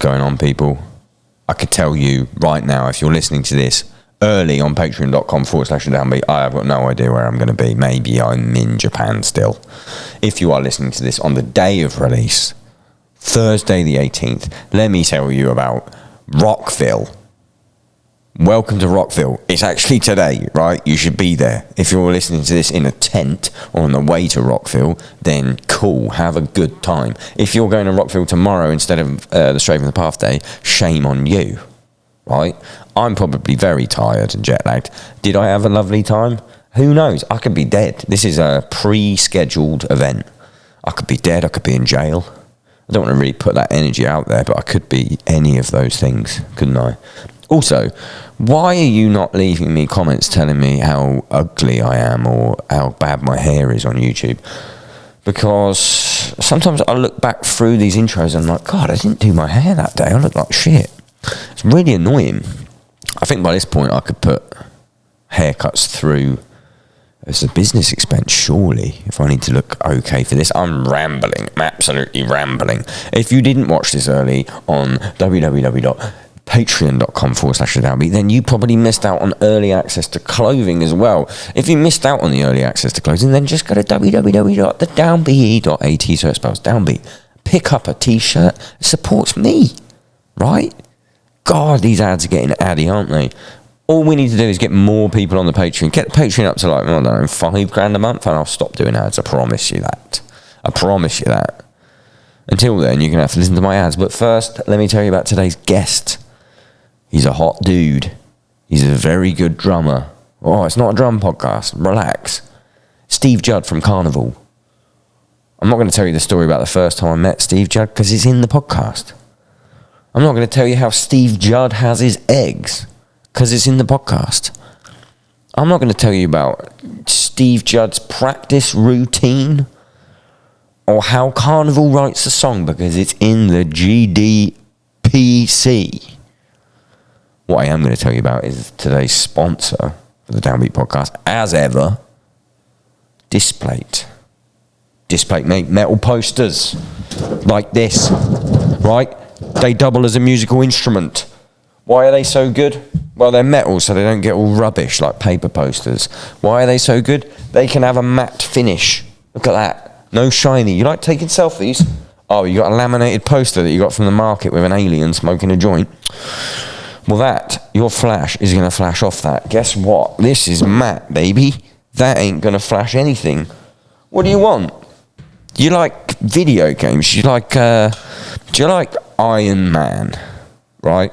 going on, people. I could tell you right now, if you're listening to this early on patreon.com/Downbeat, I have got no idea where I'm going to be. Maybe I'm in Japan still. If you are listening to this on the day of release, Thursday the 18th, let me tell you about Rockville. Welcome to Rockville. It's actually today, right? You should be there. If you're listening to this in a tent or on the way to Rockville, then cool, have a good time. If you're going to Rockville tomorrow instead of the Straight from the Path day, shame on you, right? I'm probably very tired and jet lagged. Did I have a lovely time? Who knows? I could be dead. This is a pre-scheduled event. I could be dead. I could be in jail. I don't want to really put that energy out there, but I could be any of those things, couldn't I? Also, why are you not leaving me comments telling me how ugly I am or how bad my hair is on YouTube? Because sometimes I look back through these intros and I'm like, God, I didn't do my hair that day. I look like shit. It's really annoying. I think by this point I could put haircuts through as a business expense, surely, if I need to look okay for this. I'm rambling. I'm absolutely rambling. If you didn't watch this early on patreon.com/Downbeat, then you probably missed out on early access to clothing as well. If you missed out on the early access to clothing, then just go to www.thedownbeat.at, so it spells Downbeat. Pick up a t-shirt. It supports me, right? God, these ads are getting addy, aren't they? All we need to do is get more people on the Patreon. Get the Patreon up to, like, I don't know, $5,000 a month, and I'll stop doing ads. I promise you that. I promise you that. Until then, you're going to have to listen to my ads. But first, let me tell you about today's guest. He's a hot dude. He's a very good drummer. Oh, it's not a drum podcast. Relax. Steve Judd from Karnivool. I'm not going to tell you the story about the first time I met Steve Judd because it's in the podcast. I'm not going to tell you how Steve Judd has his eggs because it's in the podcast. I'm not going to tell you about Steve Judd's practice routine or how Karnivool writes a song because it's in the GDPC. What I am going to tell you about is today's sponsor for the Downbeat podcast, as ever, Displate. Displate make metal posters like this, right? They double as a musical instrument. Why are they so good? Well, they're metal, so they don't get all rubbish like paper posters. Why are they so good? They can have a matte finish. Look at that. No shiny. You like taking selfies? Oh, you got a laminated poster that you got from the market with an alien smoking a joint? Well, your flash is going to flash off that. Guess what? This is matte, baby. That ain't going to flash anything. What do you want? You like video games? Do you like Iron Man? Right?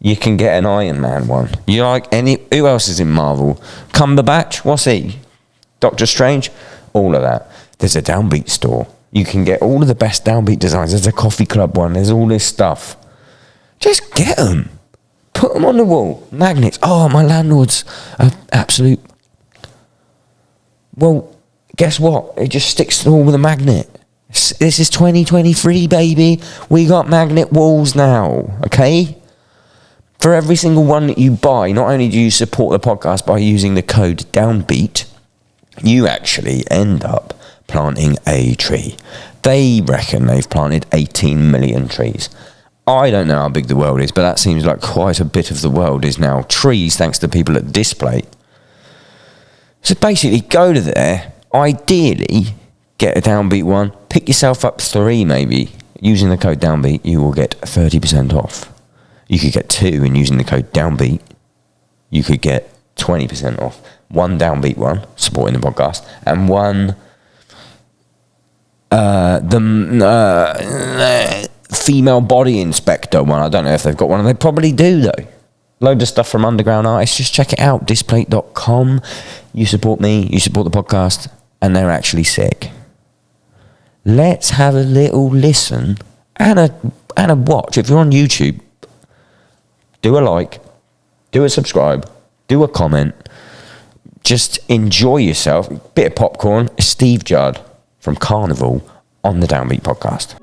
You can get an Iron Man one. You like who else is in Marvel? Cumberbatch? What's he? Doctor Strange? All of that. There's a Downbeat store. You can get all of the best Downbeat designs. There's a coffee club one. There's all this stuff. Just get them. Put them on the wall. Magnets. Oh, my landlord's an absolute... Well, guess what? It just sticks to the wall with a magnet. This is 2023, baby. We got magnet walls now, okay? For every single one that you buy, not only do you support the podcast by using the code Downbeat, you actually end up planting a tree. They reckon they've planted 18 million trees. I don't know how big the world is, but that seems like quite a bit of the world is now trees, thanks to people at Displate. So basically, go to there, ideally, get a Downbeat one, pick yourself up 3 maybe. Using the code Downbeat, you will get 30% off. You could get 2, and using the code Downbeat, you could get 20% off. 1 Downbeat one, supporting the podcast, and 1 female body inspector one. I don't know if they've got one. They probably do, though. Load of stuff from underground artists. Just check it out. Displate.com. You support me. You support the podcast. And they're actually sick. Let's have a little listen and a watch. If you're on YouTube, do a like, do a subscribe, do a comment. Just enjoy yourself. Bit of popcorn. Steve Judd from Karnivool on the Downbeat podcast.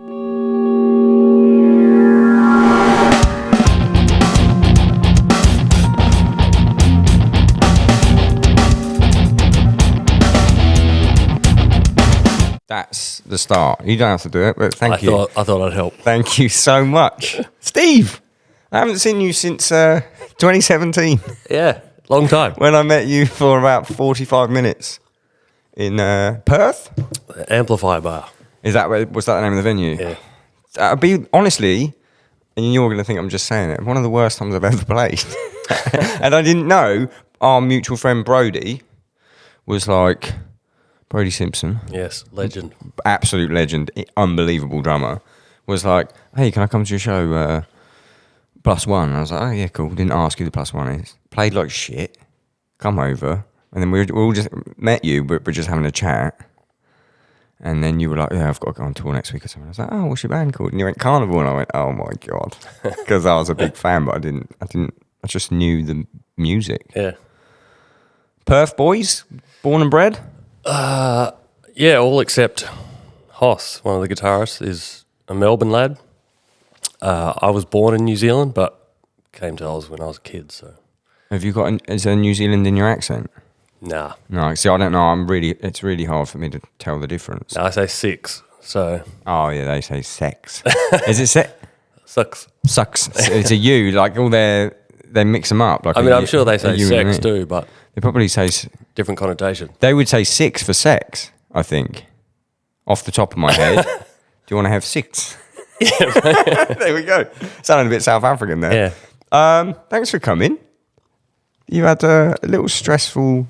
the start. You don't have to do it, but thank you. I thought I'd help. Thank you so much. Steve, I haven't seen you since 2017. Yeah, long time. When I met you for about 45 minutes in Perth. Amplifier Bar. Was that the name of the venue? Yeah. I'll be honestly, and you're going to think I'm just saying it, one of the worst times I've ever played. And I didn't know our mutual friend Brody was like, Brody Simpson. Yes, legend. Absolute legend, unbelievable drummer. Was like, hey, can I come to your show? +1. I was like, oh yeah, cool. Didn't ask who the +1 is. Played like shit. Come over. And then we all just met you, but we're just having a chat. And then you were like, yeah, I've got to go on tour next week or something. I was like, oh, what's your band called? And you went Karnivool, and I went, oh my God. Because I was a big fan, but I just knew the music. Yeah. Perth boys, born and bred? Yeah, all except Hoss, one of the guitarists, is a Melbourne lad. I was born in New Zealand, but came to Oz when I was a kid, so. Have you got, is there New Zealand in your accent? Nah. No, see, I don't know. It's really hard for me to tell the difference. No, I say 6, so. Oh, yeah, they say sex. Is it sex? Sucks. Sucks. It's a U, like they mix them up. Like I'm sure they say sex too, but. They probably say. Different connotation. They would say 6 for sex, I think. Off the top of my head. Do you want to have 6? Yeah. There we go. Sounded a bit South African there. Yeah. Thanks for coming. You had a little stressful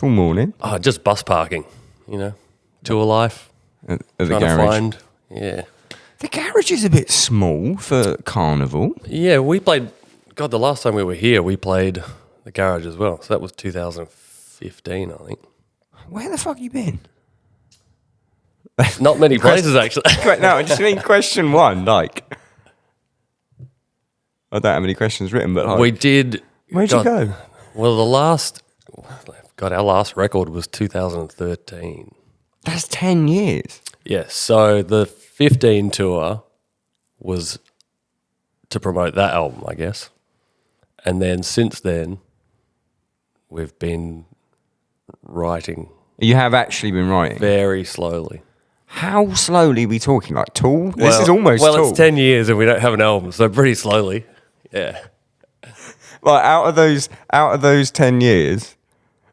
morning. Oh, just bus parking, tour life. At the trying garage. to find, yeah. The garage is a bit small for Karnivool. Yeah, we played, the last time we were here, we played the garage as well. So that was 2015, I think. Where the fuck you been? Not many places, actually. No, I just mean question one, like. I don't have any questions written, but like. We did. Where'd you go? Well, our last record was 2013. That's 10 years. Yes, so the 15 tour was to promote that album, I guess. And then since then, we've been writing. You have actually been writing? Very slowly. How slowly are we talking? Like Tool? This is almost Tool. Well, it's 10 years and we don't have an album, so pretty slowly. Yeah. Like out of those 10 years,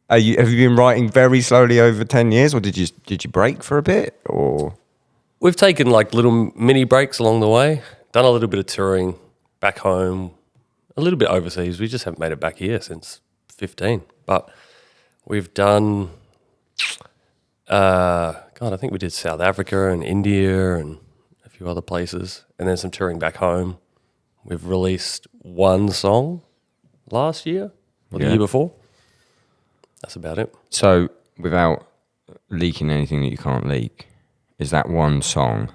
have you been writing very slowly over 10 years, or did you break for a bit, or? We've taken like little mini breaks along the way. Done a little bit of touring back home, a little bit overseas. We just haven't made it back here since 15. But we've done, I think we did South Africa and India and a few other places, and then some touring back home. We've released one song last year or the year before. That's about it. So, without leaking anything that you can't leak, is that one song,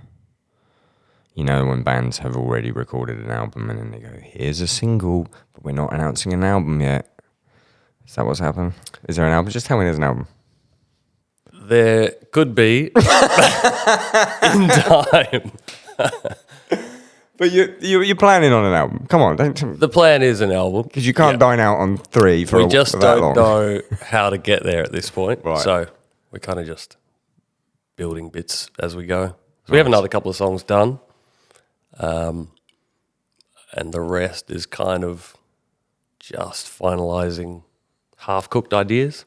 when bands have already recorded an album and then they go, here's a single, but we're not announcing an album yet. Is that what's happened? Is there an album? Just tell me there's an album. There could be in time. But you're planning on an album. Come on, don't. The plan is an album Because you can't dine out on 3 for we that long. just don't know how to get there at this point. Right. So we're kind of just building bits as we go. So we have another couple of songs done. And the rest is kind of just finalising half-cooked ideas.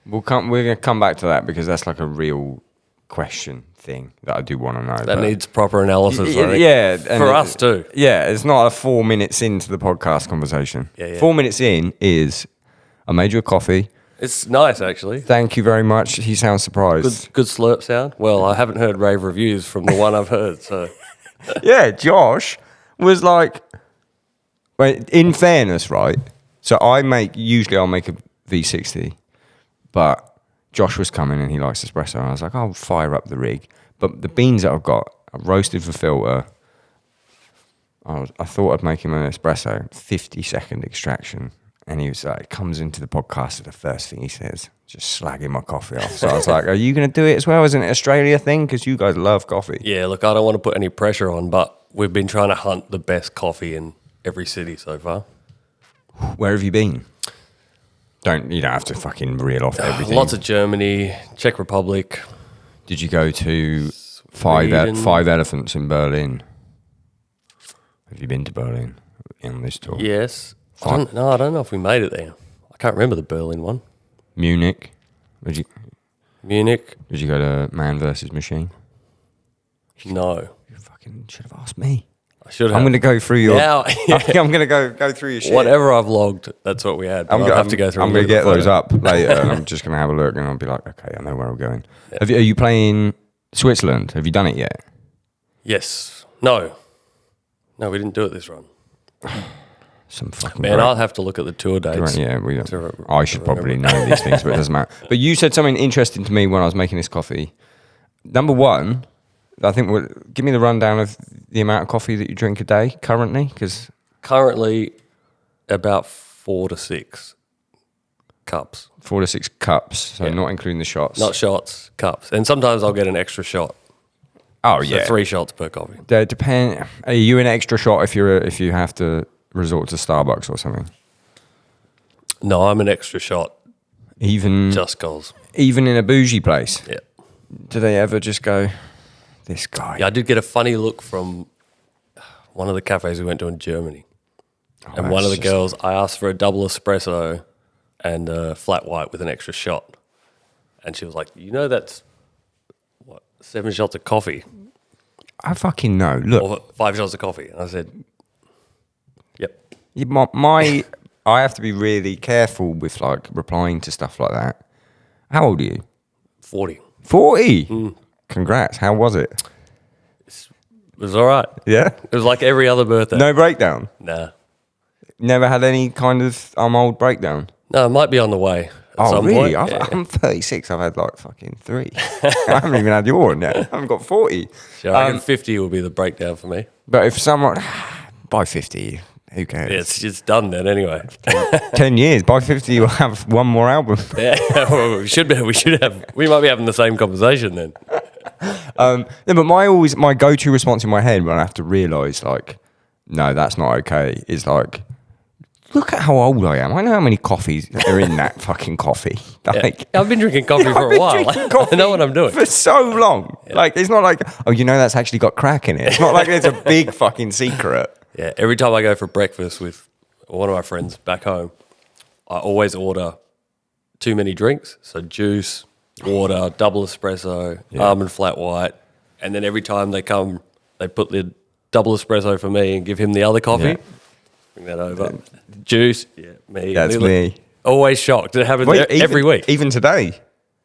We're going to come back to that because that's like a real question thing that I do want to know. That needs proper analysis, I think. Yeah. For us too. Yeah, it's not a 4 minutes into the podcast conversation. Yeah. 4 minutes in is, I made you a coffee. It's nice, actually. Thank you very much. He sounds surprised. Good slurp sound. Well, I haven't heard rave reviews from the one I've heard, so. Yeah, Josh was like, in fairness, right? So I'll make a V60, but Josh was coming and he likes espresso, and I was like, I'll fire up the rig. But the beans that I've got, I've roasted for filter. I thought I'd make him an espresso, 50-second extraction. And he was like, comes into the podcast, and the first thing he says, just slagging my coffee off. So I was like, are you going to do it as well? Isn't it an Australia thing? Because you guys love coffee. Yeah, look, I don't want to put any pressure on, but we've been trying to hunt the best coffee in every city so far. Where have you been? You don't have to fucking reel off everything. Lots of Germany, Czech Republic, Did you go to Sweden. Five Elephants in Berlin? Have you been to Berlin on this tour? Yes. I don't know if we made it there. I can't remember the Berlin one. Munich? Munich? Did you go to Man vs. Machine? No. You fucking should have asked me. I should have. I'm going to go through your... Now, I'm going to go through your shit. whatever I've logged, that's what we had. I'll have to go through. I'm going to get those up later, and I'm just going to have a look, and I'll be like, okay, I know where I'm going. Yeah. Are you playing Switzerland? Have you done it yet? Yes. No, we didn't do it this run. Some fucking man, I'll have to look at the tour dates. Yeah, I should probably know these things, but it doesn't matter. But you said something interesting to me when I was making this coffee. Number one, I think, give me the rundown of the amount of coffee that you drink a day currently, because currently about 4 to 6 cups. 4 to 6 cups, so not including the shots. Not shots, cups, and sometimes I'll get an extra shot. Oh so 3 shots per coffee. Are you an extra shot if you have to resort to Starbucks or something? No, I'm an extra shot. Even just goals. Even in a bougie place. Yeah. Do they ever just go, this guy? Yeah, I did get a funny look from one of the cafes we went to in Germany, and one of the girls, I asked for a double espresso and a flat white with an extra shot, and she was like, that's 7 shots of coffee. I fucking know. Look, or 5 shots of coffee, and I said, "Yep." I have to be really careful with like replying to stuff like that. How old are you? 40. 40? Congrats. How was it? It was all right. Yeah? It was like every other birthday. No breakdown? Nah. Never had any kind of old breakdown? No, it might be on the way. At some really? Point. I'm 36. I've had like fucking 3. I haven't even had your one yet. I haven't got 40. Sure, I reckon 50 will be the breakdown for me. But if someone... By 50, who cares? Yeah, it's done then anyway. 10 years. By 50, you'll have one more album. Yeah, well, we might be having the same conversation then. No, but my go-to response in my head when I have to realise, like, no, that's not okay, is like, look at how old I am. I know how many coffees are in that fucking coffee. Like, I've been drinking coffee for a while. I know what I'm doing. For so long. Yeah. Like, it's not like, that's actually got crack in it. It's not like it's a big fucking secret. Yeah, every time I go for breakfast with one of my friends back home, I always order too many drinks. So juice, water, double espresso, almond flat white. And then every time they come, they put the double espresso for me and give him the other coffee. Yeah. Bring that over. Juice, me. That's me. Always shocked. It happens every week. Even today?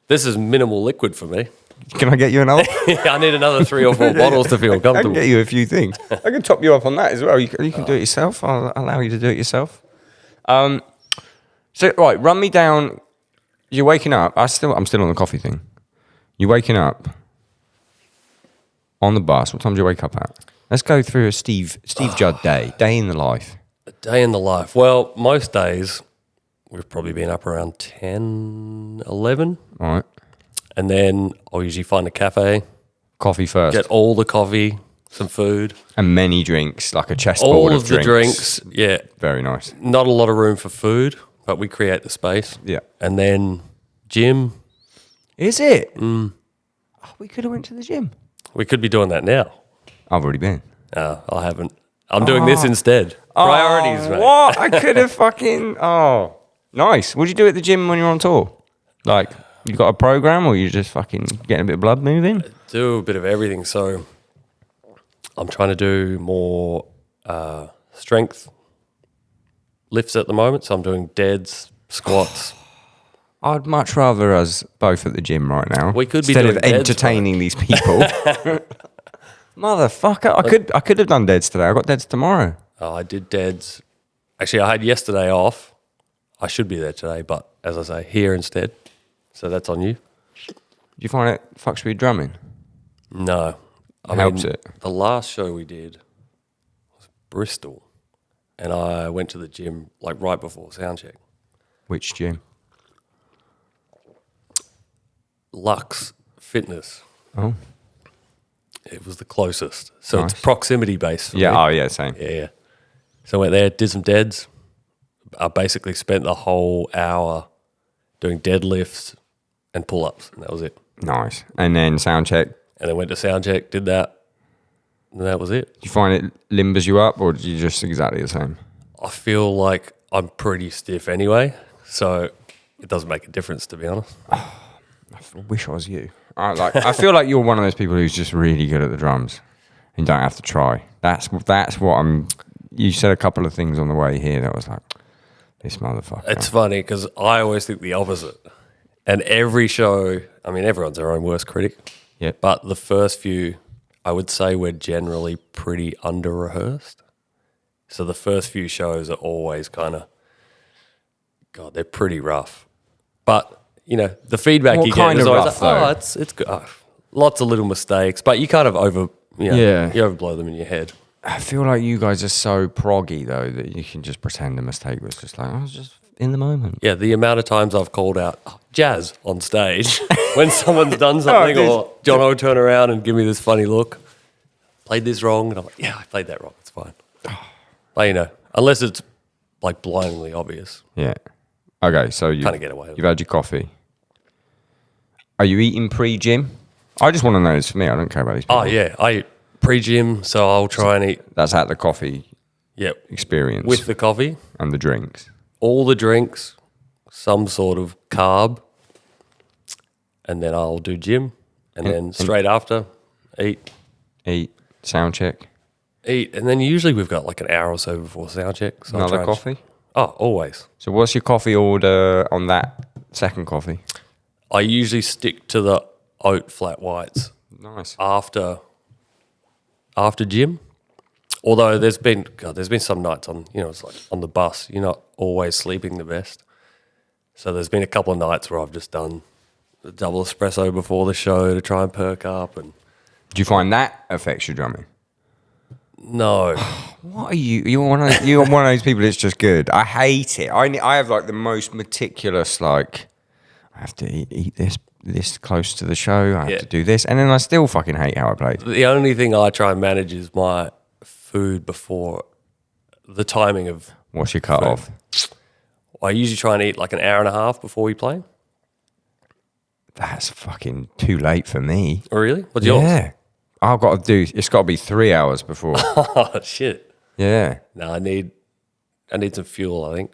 This is minimal liquid for me. Can I get you another? I need another 3 or 4 bottles to feel comfortable. I can get you a few things. I can top you up on that as well. You can do it yourself. I'll allow you to do it yourself. So, right, run me down. You're waking up. I'm still on the coffee thing. You're waking up on the bus. What time do you wake up at? Let's go through a Steve Judd day in the life. A day in the life. Well, most days we've probably been up around 10, 11. All right. And then I'll usually find a cafe. Coffee first. Get all the coffee, some food. And many drinks, like a chessboard of drinks. All of the drinks, yeah. Very nice. Not a lot of room for food, but we create the space. Yeah. And then gym. Is it? Oh, we could have went to the gym. We could be doing that now. I've already been. I haven't. I'm doing this instead. Priorities, mate. What? I could have fucking... Oh, nice. What did you do at the gym when you were on tour? Like... You got a program, or you just fucking getting a bit of blood moving? I do a bit of everything. So I'm trying to do more strength lifts at the moment. So I'm doing deads, squats. I'd much rather us both at the gym right now. We could be instead doing of deads, entertaining these people. Motherfucker! I could have done deads today. I got deads tomorrow. Oh, I did deads. Actually, I had yesterday off. I should be there today, but as I say, here instead. So that's on you. Do you find it fucks with your drumming? No. Helps it? The last show we did was Bristol, and I went to the gym like right before soundcheck. Which gym? Lux Fitness. Oh. It was the closest. So Nice. it's proximity based for me. Oh yeah, same. Yeah. So I went there, did some deads. I basically spent the whole hour doing deadlifts and pull-ups, and that was it. Nice. And then sound check. And then went to sound check, did that, and that was it. Do you find it limbers you up, or do you just exactly the same? I feel like I'm pretty stiff anyway, so it doesn't make a difference, to be honest. I wish I was you. I feel like you're one of those people who's just really good at the drums and don't have to try. That's what I'm. You said a couple of things on the way here that was like, this motherfucker. It's funny because I always think the opposite. And every show, I mean, everyone's their own worst critic. Yeah. But the first few, I would say we're generally pretty under-rehearsed. So the first few shows are always kind of, God, they're pretty rough. But, you know, the feedback What you kind get is of always rough, like, though? it's good. Oh, lots of little mistakes, but you kind of you overblow them in your head. I feel like you guys are so proggy though that you can just pretend a mistake was just like I was just in the moment. Yeah, the amount of times I've called out jazz on stage when someone's done something, or John will turn around and give me this funny look. Played this wrong, and I'm like, yeah, I played that wrong. It's fine. But you know, unless it's like blindingly obvious. Yeah. Okay, so you kind of get away with you've had your coffee. Are you eating pre-gym? I just want to know this for me. I don't care about these people. Oh yeah, I eat pre-gym, so I'll try and eat. That's at the coffee Yep. experience With the coffee, and the drinks. all the drinks, some sort of carb, and then I'll do gym, and then straight after, eat, Sound check. and then usually we've got like an hour or so before sound check. So I'll Another try coffee? Oh, always. So what's your coffee order on that second coffee? I usually stick to the oat flat whites Nice. after gym. Although there's been some nights on, you know, it's like on the bus, you're not always sleeping the best. So there's been a couple of nights where I've just done the double espresso before the show to try and perk up. And Do you find that affects your drumming? no, What are you? You're one of those people that's just good. I hate it. I have like the most meticulous, like, I have to eat this close to the show. I have to do this. And then I still fucking hate how I played. the only thing I try and manage is my food before the timing of. What's your cut off? I usually try and eat like an hour and a half before we play. That's fucking too late for me. Oh, really? What's yours? Yeah. I've got to do, it's got to be 3 hours before. Oh, shit. Yeah. No, I need some fuel, I think.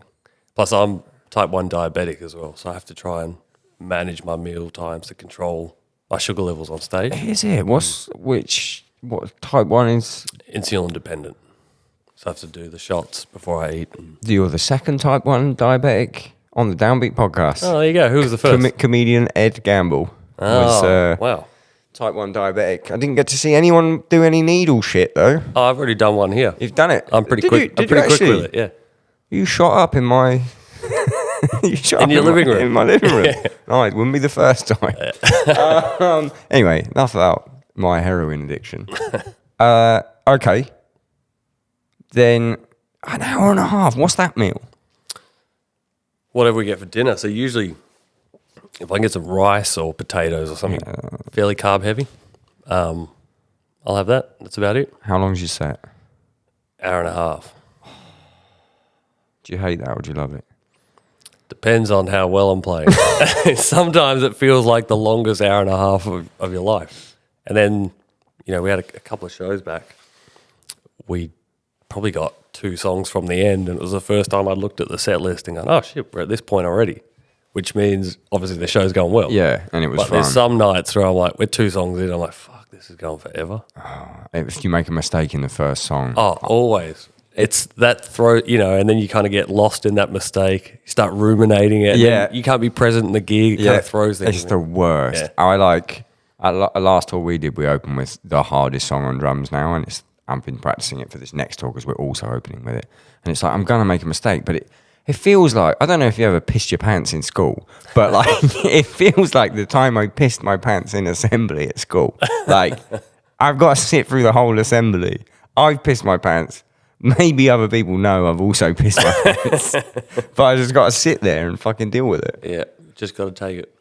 Plus, I'm type 1 diabetic as well, so I have to try and manage my meal times to control my sugar levels on stage. Is it? What type 1 is? Insulin dependent. So I have to do the shots before I eat. You're the second type 1 diabetic on the Downbeat podcast. Oh, there you go. Who was the first? Comedian Ed Gamble was Wow. type 1 diabetic. I didn't get to see anyone do any needle shit though. Oh, I've already done one here. You've done it. I'm pretty Did quick. you- I'm did pretty you quick with actually? it. Yeah. You shot up in my. You shot In up your living room. In my living room. Nice. Wouldn't be the first time. Anyway, enough about my heroin addiction. Okay. Then an hour and a half. What's that meal? Whatever we get for dinner. So usually, if I can get some rice or potatoes or something fairly carb heavy, I'll have that. That's about it. How long's your set? Hour and a half. Do you hate that or do you love it? Depends on how well I'm playing. Sometimes it feels like the longest hour and a half of your life. And then, you know, we had a couple of shows back. We probably got 2 songs from the end, and it was the first time I'd looked at the set list and gone, oh shit, we're at this point already. Which means obviously the show's going well. Yeah, and it was But fun. there's some nights where I'm like, we're 2 songs in, I'm like, fuck, this is going forever. If you make a mistake in the first song. Oh, always. It's that you know, and then you kind of get lost in that mistake. You start ruminating it. Yeah. You can't be present in the gig. It kind of throws things. It's the worst. Yeah. I like, at last tour we did, we opened with the hardest song on drums now, and I've been practicing it for this next tour because we're also opening with it. And it's like, I'm going to make a mistake, but it feels like, I don't know if you ever pissed your pants in school, but like, it feels like the time I pissed my pants in assembly at school. Like, I've got to sit through the whole assembly. I've pissed my pants. Maybe other people know I've also pissed my pants. But I just got to sit there and fucking deal with it. Yeah, just got to take it.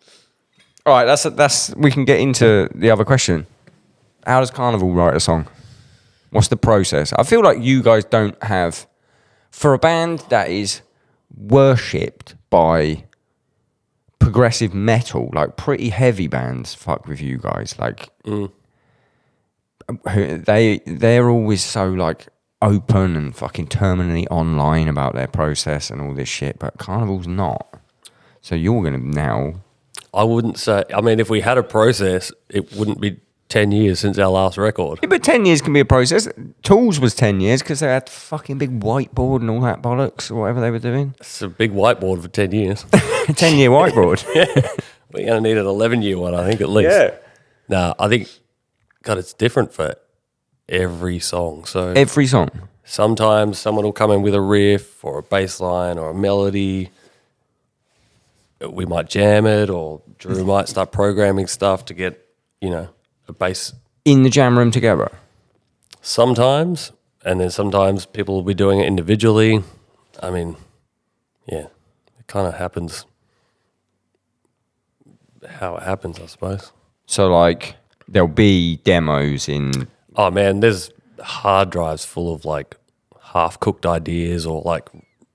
All right, that's we can get into the other question. How does Karnivool write a song? What's the process? I feel like you guys don't have, for a band that is worshipped by progressive metal, like pretty heavy bands fuck with you guys. Like they're always so like open and fucking terminally online about their process and all this shit, but Karnivool's not. So you're gonna now. I wouldn't say. I mean, if we had a process, it wouldn't be 10 years since our last record. Yeah, but 10 years can be a process. Tools was 10 years because they had fucking big whiteboard and all that bollocks or whatever they were doing. It's a big whiteboard for 10 years. 10-year whiteboard. Yeah. We're going to need an 11-year one, I think, at least. Yeah. No, I think, God, it's different for every song. So Every song. sometimes someone will come in with a riff or a bass line or a melody. We might jam it, or Drew might start programming stuff to get, a bass. In the jam room together. Sometimes, and then sometimes people will be doing it individually. I mean, yeah, it kind of happens how it happens, I suppose. So, like, there'll be demos in... Oh, man, there's hard drives full of, like, half-cooked ideas or, like,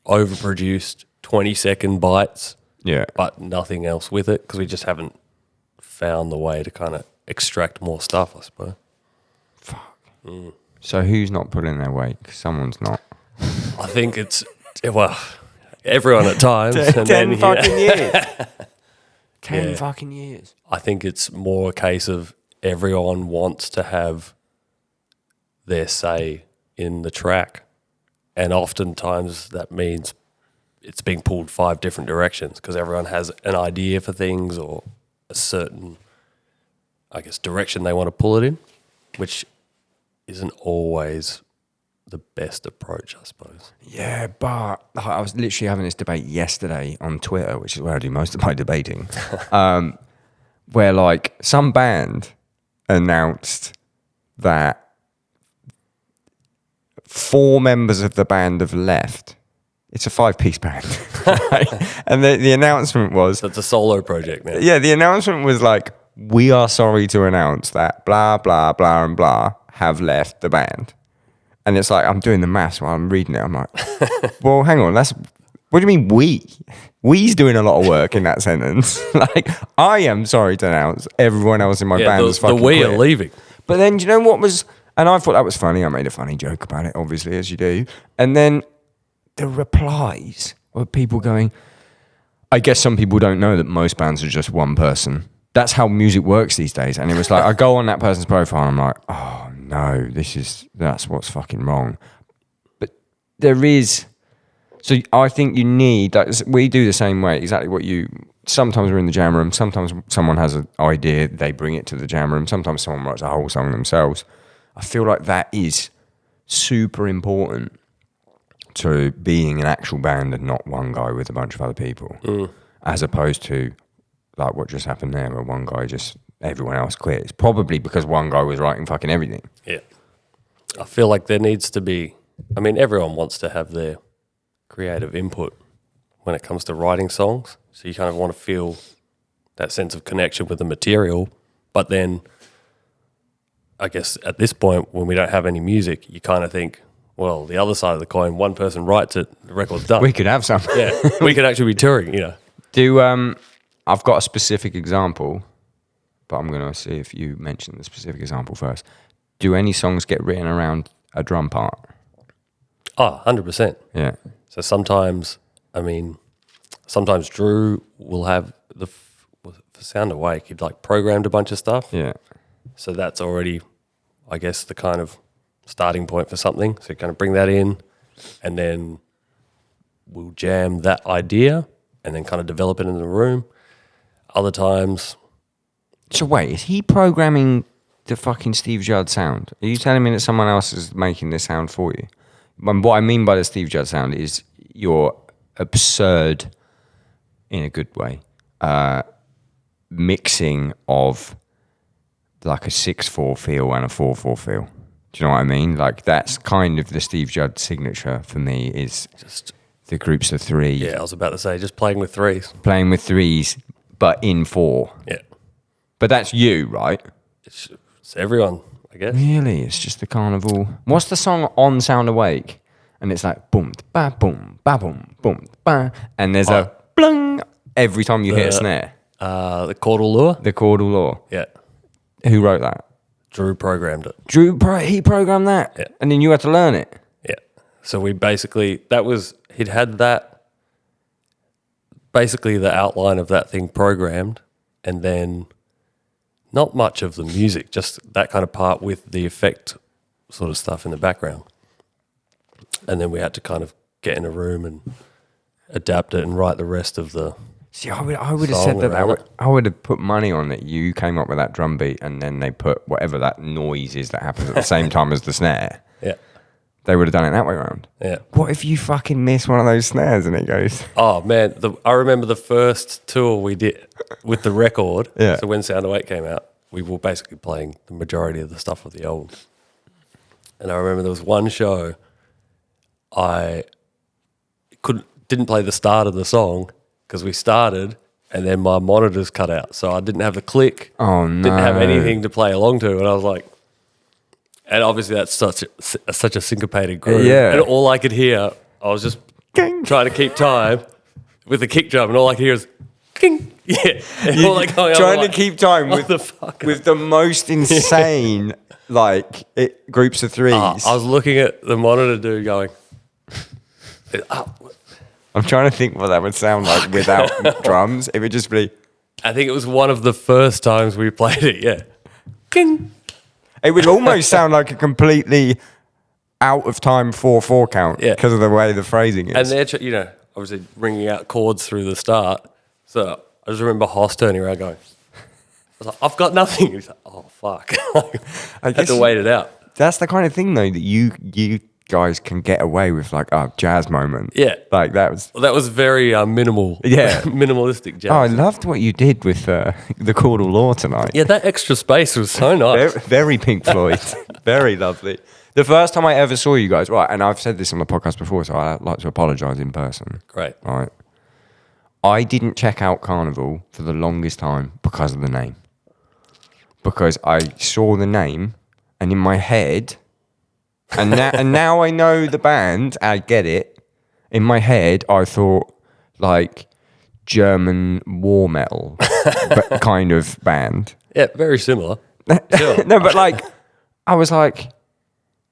overproduced 20-second bites. Yeah. But nothing else with it because we just haven't found the way to kind of extract more stuff, I suppose. Fuck. So who's not pulling their weight? 'Cause someone's not. I think it's, well, everyone at times. And 10 fucking years. 10 Yeah. fucking years. I think it's more a case of everyone wants to have their say in the track. And oftentimes that means it's being pulled 5 different directions because everyone has an idea for things or a certain, I guess, direction they want to pull it in, which isn't always the best approach, I suppose. Yeah, but I was literally having this debate yesterday on Twitter, which is where I do most of my debating, where like some band announced that 4 members of the band have left. It's a 5-piece band. Right? And the announcement was... So it's a solo project now. Yeah, the announcement was like, we are sorry to announce that blah, blah, blah, and blah have left the band. And it's like, I'm doing the maths while I'm reading it. I'm like, well, hang on, what do you mean we? We's doing a lot of work in that sentence. Like, I am sorry to announce everyone else in my band is fucking the we quit. are leaving. But then, do you know what was... And I thought that was funny. I made a funny joke about it, obviously, as you do. And then the replies of people going, I guess some people don't know that most bands are just one person. That's how music works these days. And it was like, I go on that person's profile and I'm like, oh no, that's what's fucking wrong. But there is, so I think you need, like, we do the same way, exactly what sometimes we're in the jam room, sometimes someone has an idea, they bring it to the jam room, sometimes someone writes a whole song themselves. I feel like that is super important to being an actual band and not one guy with a bunch of other people, as opposed to like what just happened there where one guy everyone else quit. It's probably because one guy was writing fucking everything. Yeah. I feel like there needs to be, I mean, everyone wants to have their creative input when it comes to writing songs. So you kind of want to feel that sense of connection with the material. But then I guess at this point, when we don't have any music, you kind of think, well, the other side of the coin, one person writes it, the record's done. We could have some. Yeah, we could actually be touring, I've got a specific example, but I'm going to see if you mention the specific example first. Do any songs get written around a drum part? Oh, 100%. Yeah. So sometimes Drew will have for Sound Awake, he'd like programmed a bunch of stuff. Yeah. So that's already, I guess, the kind of starting point for something. So you kind of bring that in and then we'll jam that idea and then kind of develop it in the room. Other times... So wait, is he programming the fucking Steve Judd sound? Are you telling me that someone else is making this sound for you? And what I mean by the Steve Judd sound is your absurd, in a good way, mixing of like a 6/4 feel and a 4/4 feel. Do you know what I mean? Like that's kind of the Steve Judd signature for me is just the groups of 3. Yeah, I was about to say, just playing with 3s. Playing with 3s, but in 4. Yeah. But that's you, right? It's everyone, I guess. Really? It's just the Karnivool. What's the song on Sound Awake? And it's like boom, ba boom, ba boom, boom, ba. And there's a blung, Every time you hit a snare. The Caudal Lure. The Caudal Lure. Yeah. Who wrote that? Drew programmed it. He programmed that? Yeah. And then you had to learn it? Yeah. So we basically, he'd had that, basically the outline of that thing programmed, and then not much of the music, just that kind of part with the effect sort of stuff in the background. And then we had to kind of get in a room and adapt it and write the rest of the... See, I would have said that. I would have put money on that you came up with that drum beat and then they put whatever that noise is that happens at the same time as the snare. Yeah. They would have done it that way around. Yeah. What if you fucking miss one of those snares and it goes... Oh, man. I remember the first tour we did with the record. Yeah. So when Sound Awake came out, we were basically playing the majority of the stuff of the album. And I remember there was one show I didn't play the start of the song because we started and then my monitors cut out. So I didn't have the click. Oh, no. Didn't have anything to play along to. And I was like... And obviously that's such a syncopated groove. Yeah. And all I could hear, I was just trying to keep time with the kick drum, and all I could hear is king. Yeah. And all like going, trying like, to keep time with the most insane groups of threes. I was looking at the monitor dude going, I'm trying to think what that would sound like without drums. It would just be... I think it was one of the first times we played it, yeah. King. It would almost sound like a completely out of time 4/4 count because of the way the phrasing is. And they're, obviously ringing out chords through the start. So I just remember Hoss turning around going, I was like, I've got nothing. He's like, oh, fuck. I had to wait it out. That's the kind of thing, though, that you guys can get away with, like a jazz moment. Yeah. Like that was very minimal. Yeah. Minimalistic jazz. Oh, I loved what you did with the Caudal Lure tonight. Yeah, that extra space was so nice. Very Pink Floyd. Very lovely. The first time I ever saw you guys, right, and I've said this on the podcast before, so I'd like to apologise in person. Great. Right. I didn't check out Karnivool for the longest time because of the name. Because I saw the name, and in my head... And now I know the band, I get it. In my head, I thought like German war metal kind of band. Yeah, very similar. Sure. No, but like, I was like,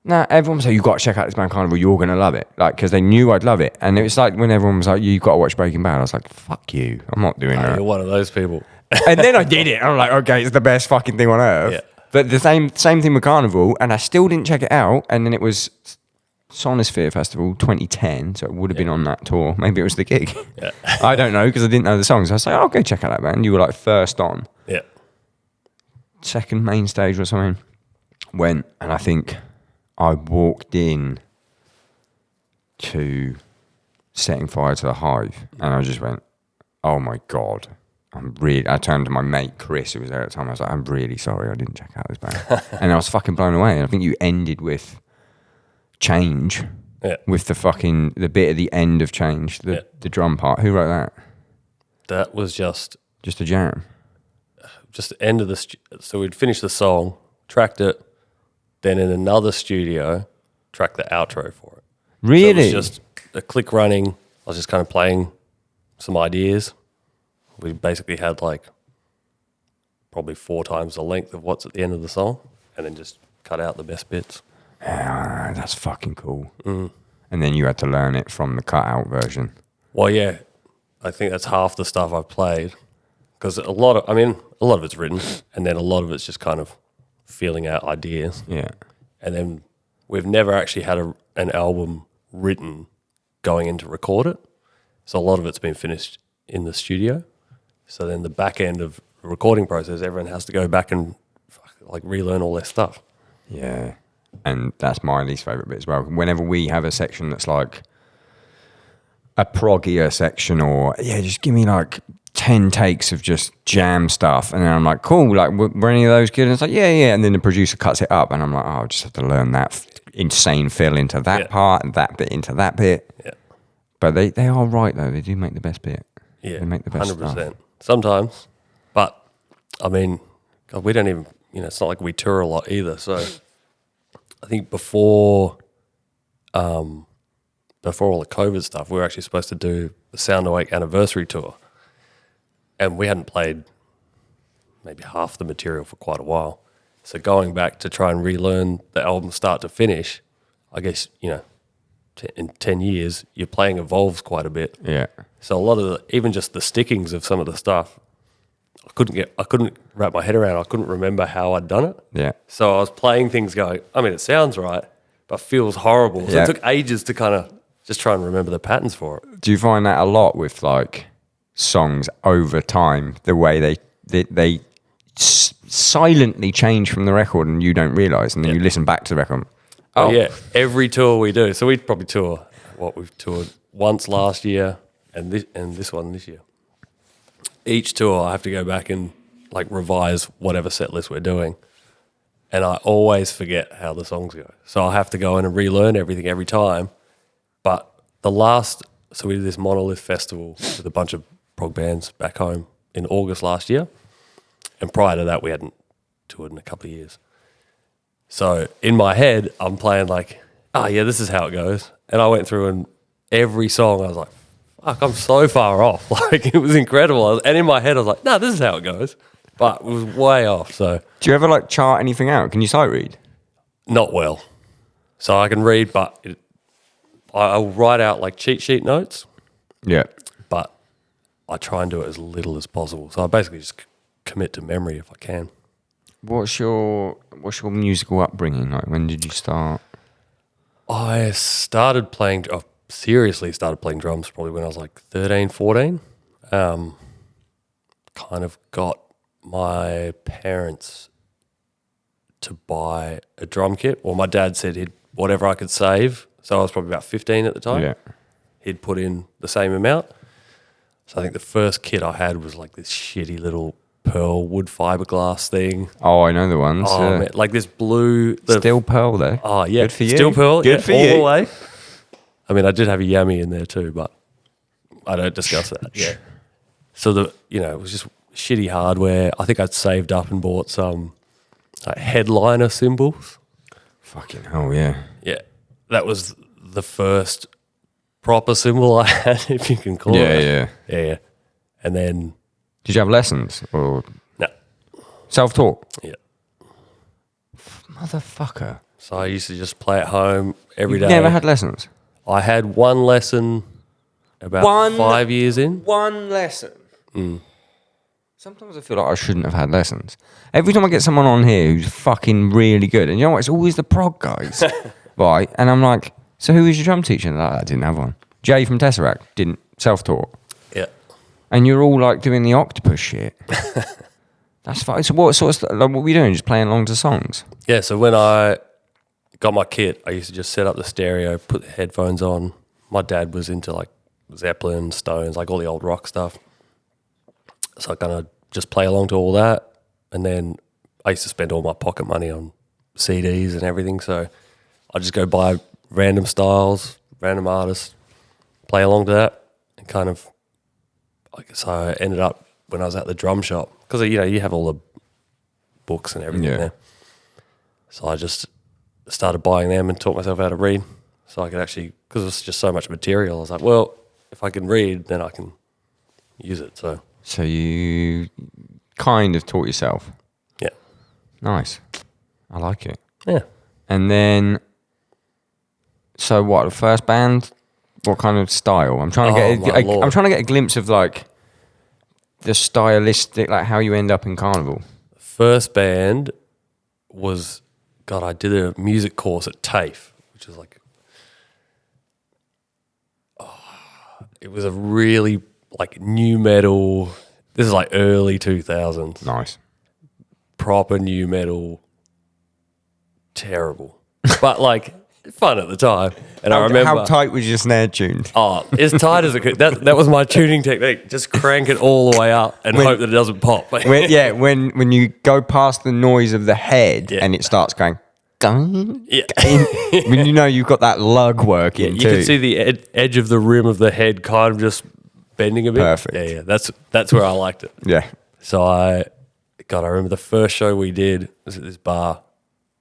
nah, everyone was like, you got to check out this band Karnivool, you're going to love it. Like, because they knew I'd love it. And it was like when everyone was like, you've got to watch Breaking Bad. I was like, fuck you, I'm not doing that. You're one of those people. And then I did it. I'm like, okay, it's the best fucking thing on earth. Yeah. But the same thing with Karnivool, and I still didn't check it out. And then it was Sonosphere Festival 2010, so it would have been on that tour. Maybe it was the gig. Yeah. I don't know because I didn't know the songs. I was like, I'll go check out that band. You were like first on. Yeah. Second main stage or something. Went, and I think I walked in to Setting Fire to the Hive, and I just went, oh my God. I turned to my mate Chris, who was there at the time. I was like, I'm really sorry I didn't check out this band. And I was fucking blown away. And I think you ended with Change, with the bit at the end of Change, the drum part. Who wrote that? That was just a jam. Just the end of so we'd finished the song, tracked it, then in another studio, tracked the outro for it. Really? So it was just a click running. I was just kind of playing some ideas. We basically had like probably 4 times the length of what's at the end of the song, and then just cut out the best bits. Yeah, that's fucking cool. Mm. And then you had to learn it from the cut out version. Well, yeah, I think that's half the stuff I've played, because a lot of it's written, and then a lot of it's just kind of feeling out ideas. Yeah. And then we've never actually had an album written going in to record it, so a lot of it's been finished in the studio. So then the back end of the recording process, everyone has to go back and relearn all their stuff. Yeah. And that's my least favourite bit as well. Whenever we have a section that's like a proggier section, or, just give me like 10 takes of just jam stuff. And then I'm like, cool, like, were any of those good? And it's like, yeah. And then the producer cuts it up, and I'm like, oh, I just have to learn that insane fill into that part and that bit into that bit. Yeah. But they are right, though. They do make the best bit. Yeah, they make the best 100%. Stuff. Sometimes. But, I mean, God, we don't even, it's not like we tour a lot either. So I think before all the COVID stuff, we were actually supposed to do the Sound Awake anniversary tour. and we hadn't played maybe half the material for quite a while. So going back to try and relearn the album start to finish, I guess, in 10 years, your playing evolves quite a bit. Yeah. So a lot of even just the stickings of some of the stuff, I couldn't wrap my head around. I couldn't remember how I'd done it. Yeah. So I was playing things going, it sounds right, but feels horrible. So Yeah. it took ages to kind of just try and remember the patterns for it. Do you find that a lot with like songs over time, the way they silently change from the record and you don't realise, and then you listen back to the record? Oh yeah, every tour we do. So we'd probably tour we've toured once last year and this one this year. Each tour I have to go back and like revise whatever set list we're doing. And I always forget how the songs go. So I have to go in and relearn everything every time. But so we did this Monolith Festival with a bunch of prog bands back home in August last year. And prior to that, we hadn't toured in a couple of years. So in my head, I'm playing like, this is how it goes. And I went through and every song, I was like, fuck, I'm so far off. Like, it was incredible. And in my head, I was like, no, this is how it goes. But it was way off. So, do you ever like chart anything out? Can you sight read? Not well. So I can read, but I'll write out like cheat sheet notes. Yeah. But I try and do it as little as possible. So I basically just commit to memory if I can. What's your musical upbringing like? When did you start? I seriously started playing drums probably when I was like 13, 14. Kind of got my parents to buy a drum kit. Well, my dad said whatever I could save. So I was probably about 15 at the time. Yeah. He'd put in the same amount. So I think the first kit I had was like this shitty little pearl wood fiberglass thing. Oh, I know the ones. Oh, yeah. man, like this blue... Still pearl though. Oh, yeah. Good for you. Still pearl. Good for all you. the way. I mean, I did have a yummy in there too, but I don't discuss that. Yeah. So it was just shitty hardware. I think I'd saved up and bought some like headliner cymbals. Fucking hell, yeah. Yeah. That was the first proper cymbal I had, if you can call it. Yeah. Yeah. And then... Did you have lessons or No. self-taught? Yeah. Motherfucker. So I used to just play at home every day. Never had lessons? I had one lesson about 5 years in. One lesson? Sometimes I feel like I shouldn't have had lessons. Every time I get someone on here who's fucking really good, and you know what, it's always the prog guys, right? And I'm like, so who was your drum teacher? And I didn't have one. Jay from Tesseract, didn't, self-taught. Yeah. And you're all like doing the octopus shit. That's fine. So what sort of stuff, like what were you doing? Just playing along to songs? Yeah, so when I got my kit, I used to just set up the stereo, put the headphones on. My dad was into like Zeppelin, Stones, like all the old rock stuff. So I kind of just play along to all that. And then I used to spend all my pocket money on CDs and everything. So I just go buy random styles, random artists, play along to that. And kind of, I guess I ended up when I was at the drum shop. Because, you have all the books and everything there. So I just started buying them and taught myself how to read. So I could actually, because it's just so much material, I was like, well, if I can read, then I can use it. So you kind of taught yourself. Yeah. Nice. I like it. Yeah. And then, so what? The first band? What kind of style? I'm trying to get a glimpse of like the stylistic, like how you end up in Karnivool. First band was, God, I did a music course at TAFE, which is like, it was a really like new metal. This is like early 2000s. Nice. Proper new metal. Terrible. But like fun at the time. And I remember. How tight was your snare tuned? Oh, as tight as it could. That was my tuning technique. Just crank it all the way up and hope that it doesn't pop. When you go past the noise of the head and it starts going, when you've got that lug working you too. can see the edge of the rim of the head kind of just bending a bit. Perfect. Yeah. That's where I liked it. Yeah. So I remember the first show we did was at this bar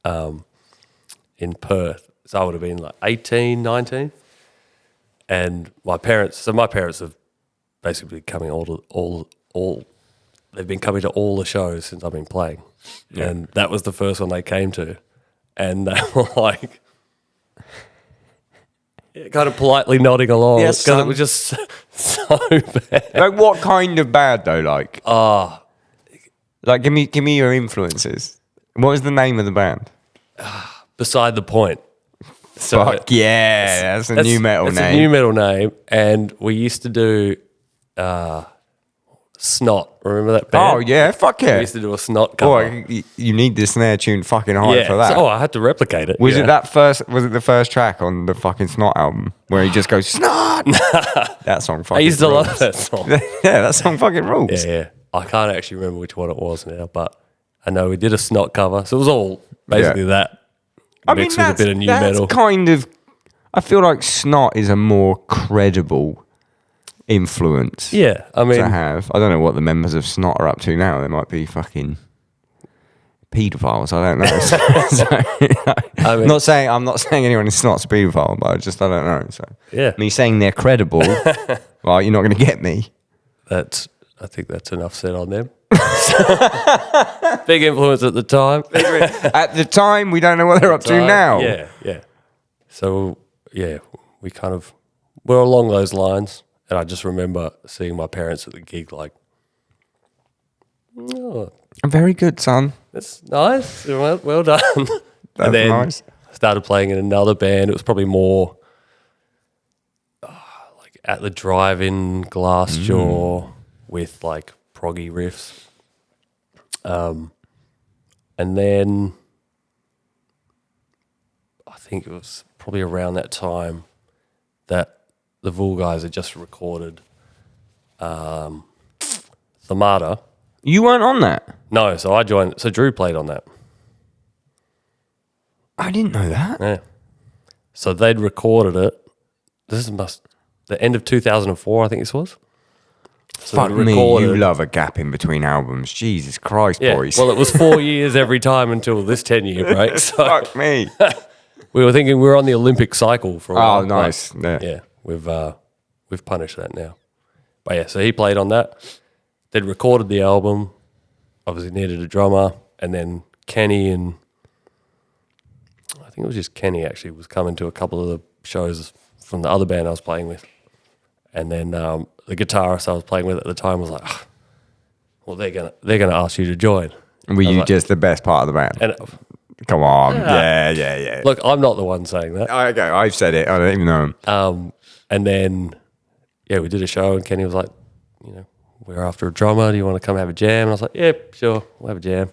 in Perth. So I would have been like 18, 19. And my parents have basically becoming all they've been coming to all the shows since I've been playing. Yeah. And that was the first one they came to. And they were like, kind of politely nodding along. Yes, because it son. was just so bad. Like, what kind of bad though? Like, like give me your influences. What was the name of the band? Beside the point. So Fuck yeah, that's a new metal it's name. a new metal name. And we used to do Snot. Remember that band? Oh yeah, fuck We yeah. used to do a Snot cover. Boy, you need the snare tuned fucking hard for that. So, I had to replicate it. Was yeah. it that first? Was it the first track on the fucking Snot album where he just goes Snot? That song fucking. I used to rules. love that song. Yeah, that song fucking rules. Yeah. I can't actually remember which one it was now, but I know we did a Snot cover. So it was all basically that mixed with a bit of new metal. Kind of. I feel like Snot is a more credible influence. Yeah, I mean, To have. I don't know what the members of Snot are up to now. They might be fucking paedophiles. I don't know. I mean, I'm not saying anyone in Snot's a paedophile, but I don't know. So yeah, me saying they're credible, well, you're not going to get me. I think that's enough said on them. Big influence at the time. At the time, we don't know what they're up to now. Yeah. So yeah, we kind of were along those lines, and I just remember seeing my parents at the gig, like, oh, Very good, son. that's nice. Well done. That's and then nice. started playing in another band. It was probably more like at the drive-in Glassjaw with like proggy riffs. And then I think it was probably around that time that the Vool guys had just recorded Thermata. You weren't on that. No, so I joined. So Drew played on that. I didn't know that. Yeah. So they'd recorded it. The end of 2004, I think this was. So Fuck they'd me, recorded- you love a gap in between albums. Jesus Christ, Yeah. boys. Well, it was 4 years every time until this 10-year break. So Fuck me. we were thinking we were on the Olympic cycle for a while. Oh, nice. but Yeah. Yeah, we've punished that now. But yeah, so he played on that. They'd recorded the album. Obviously needed a drummer, and then Kenny and I think it was just Kenny actually was coming to a couple of the shows from the other band I was playing with, and then the guitarist I was playing with at the time was like, "Well, they're gonna ask you to join." Were you like- just the best part of the band? And Come on. Yeah. look, I'm not the one saying that. Okay, I've said it. I don't even know him. And then yeah, we did a show, and Kenny was like, we're after a drummer. Do you want to come have a jam? And I was like, yeah, sure, we'll have a jam.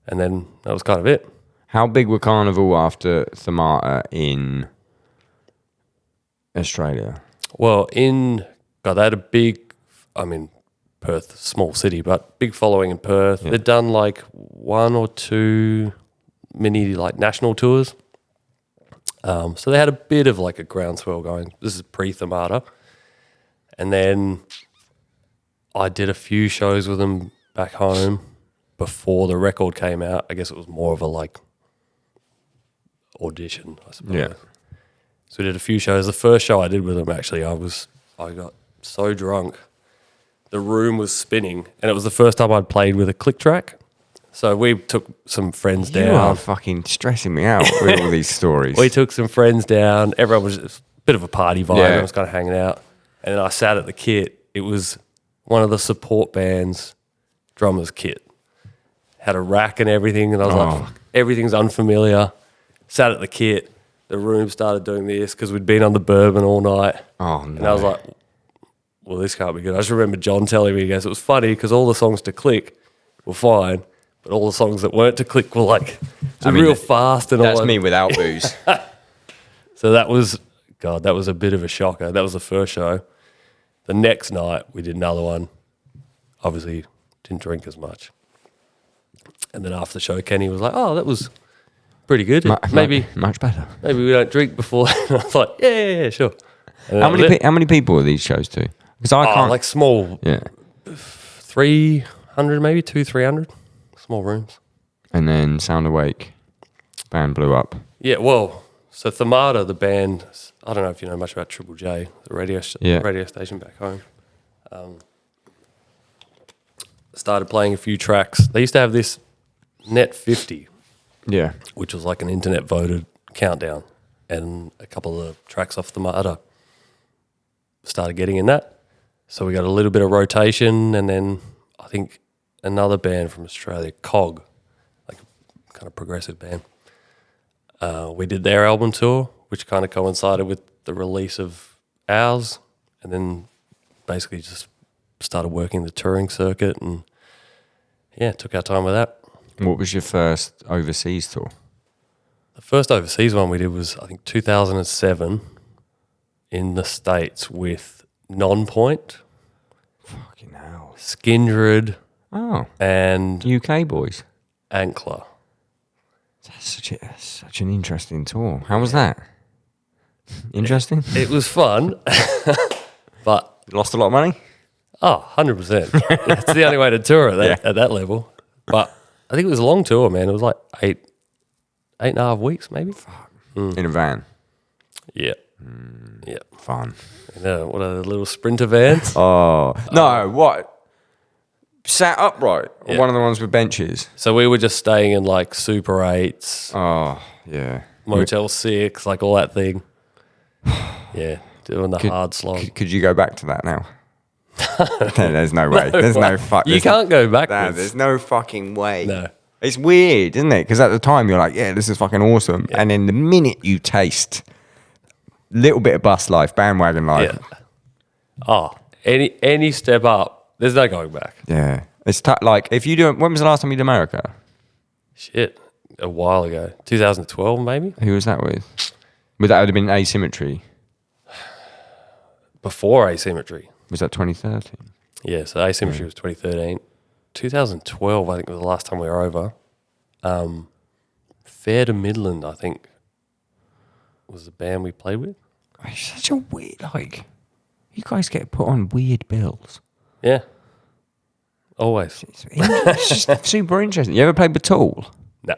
And then that was kind of it. How big were Karnivool after Thermata in Australia? Well, they had a big, Perth, small city, but big following in Perth. Yeah. They'd done like 1 or 2 mini like national tours. So they had a bit of like a groundswell going. This is pre-Thermata. And then I did a few shows with them back home before the record came out. I guess it was more of a like audition, I suppose. Yeah. So we did a few shows. The first show I did with them, actually, I got so drunk. The room was spinning, and it was the first time I'd played with a click track. So we took some friends You are down. fucking stressing me out with all these stories. We took some friends down. Everyone was just a bit of a party vibe. Yeah. I was kind of hanging out. And then I sat at the kit. It was one of the support band's drummer's kit. Had a rack and everything, and I was like, fuck, everything's unfamiliar. Sat at the kit. The room started doing this because we'd been on the bourbon all night. Oh, no. And I was like, well, this can't be good. I just remember John telling me, he goes, it was funny because all the songs to click were fine, but all the songs that weren't to click were like real fast and all That's that. me without booze. So that was a bit of a shocker. That was the first show. The next night we did another one. Obviously didn't drink as much. And then after the show, Kenny was like, oh, that was pretty good. Maybe much better. we don't drink before. And I was like, yeah, sure. And How that was it. many people are these shows to? Because I can't. Like small, Yeah. 300 maybe, 300 small rooms. And then Sound Awake, band blew up. Yeah, well, so Thermata, the band, I don't know if you know much about Triple J, the radio station back home. started playing a few tracks. They used to have this Net 50, Yeah. which was like an internet voted countdown, and a couple of tracks off the Mata started getting in that. So we got a little bit of rotation, and then I think another band from Australia, Cog, like a kind of progressive band. We did their album tour, which kind of coincided with the release of ours, and then basically just started working the touring circuit, and yeah, took our time with that. What was your first overseas tour? The first overseas one we did was, I think, 2007 in the States with Non-Point, Fucking hell. Skindred, Oh, and UK boys. Ankler. That's such an interesting tour. How was that? Interesting? It was fun, but Lost a lot of money? 100%. It's the only way to tour at that level. But I think it was a long tour, man. It was like eight and a half weeks, maybe. In a van. Yeah. Yeah. Fun. What are the little Sprinter vans? Oh. No, what? Sat upright? Or Yeah. one of the ones with benches? So we were just staying in like Super 8s, Oh, yeah. Motel 6, like all that thing. Yeah. Doing the hard slog. Could you go back to that now? There's no way. There's no fuck. You can't go backwards. There's no fucking way. No. It's weird, isn't it? Because at the time you're like, yeah, this is fucking awesome. Yeah. And then the minute you taste little bit of bus life, bandwagon life. Yeah. Any step up, there's no going back. Yeah. It's like, if you do, when was the last time you did America? Shit. A while ago. 2012, maybe? Who was that with? Would that have been Asymmetry? Before Asymmetry. Was that 2013? Yeah, so Asymmetry was 2013. 2012, I think, was the last time we were over. Fair to Midland, I think, was the band we played with. It's such a weird, like, you guys get put on weird bills. Yeah. Always. It's just super interesting. You ever played Tool? No.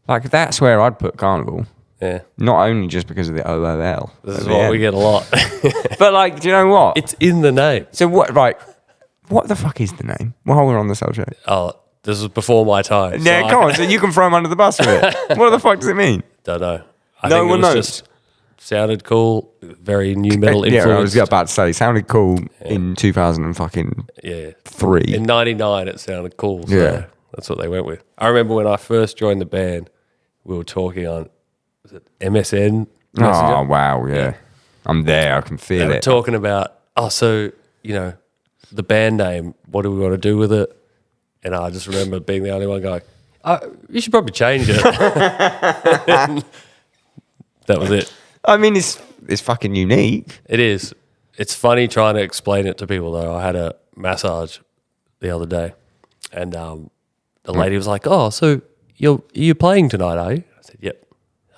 Like, that's where I'd put Karnivool. Yeah. Not only just because of the OOL. This is what we get a lot. But, like, do you know what? It's in the name. So, what the fuck is the name? While we're on the subject. Oh, this was before my time. Yeah, so come on. So you can throw him under the bus with it. What the fuck does it mean? Don't know. I No think one it was knows. just sounded cool, very new metal influence. Yeah, I was about to say, sounded cool in 2003. Yeah. In 99, it sounded cool. So Yeah. that's what they went with. I remember when I first joined the band, we were talking on, was it MSN Messenger? Oh, wow, yeah. I'm there. I can feel They were it. talking about, so, the band name, what do we want to do with it? And I just remember being the only one going, you should probably change it. That was it. I mean, it's fucking unique. It is. It's funny trying to explain it to people, though. I had a massage the other day, and the lady was like, so you're playing tonight, are you? I said, yep.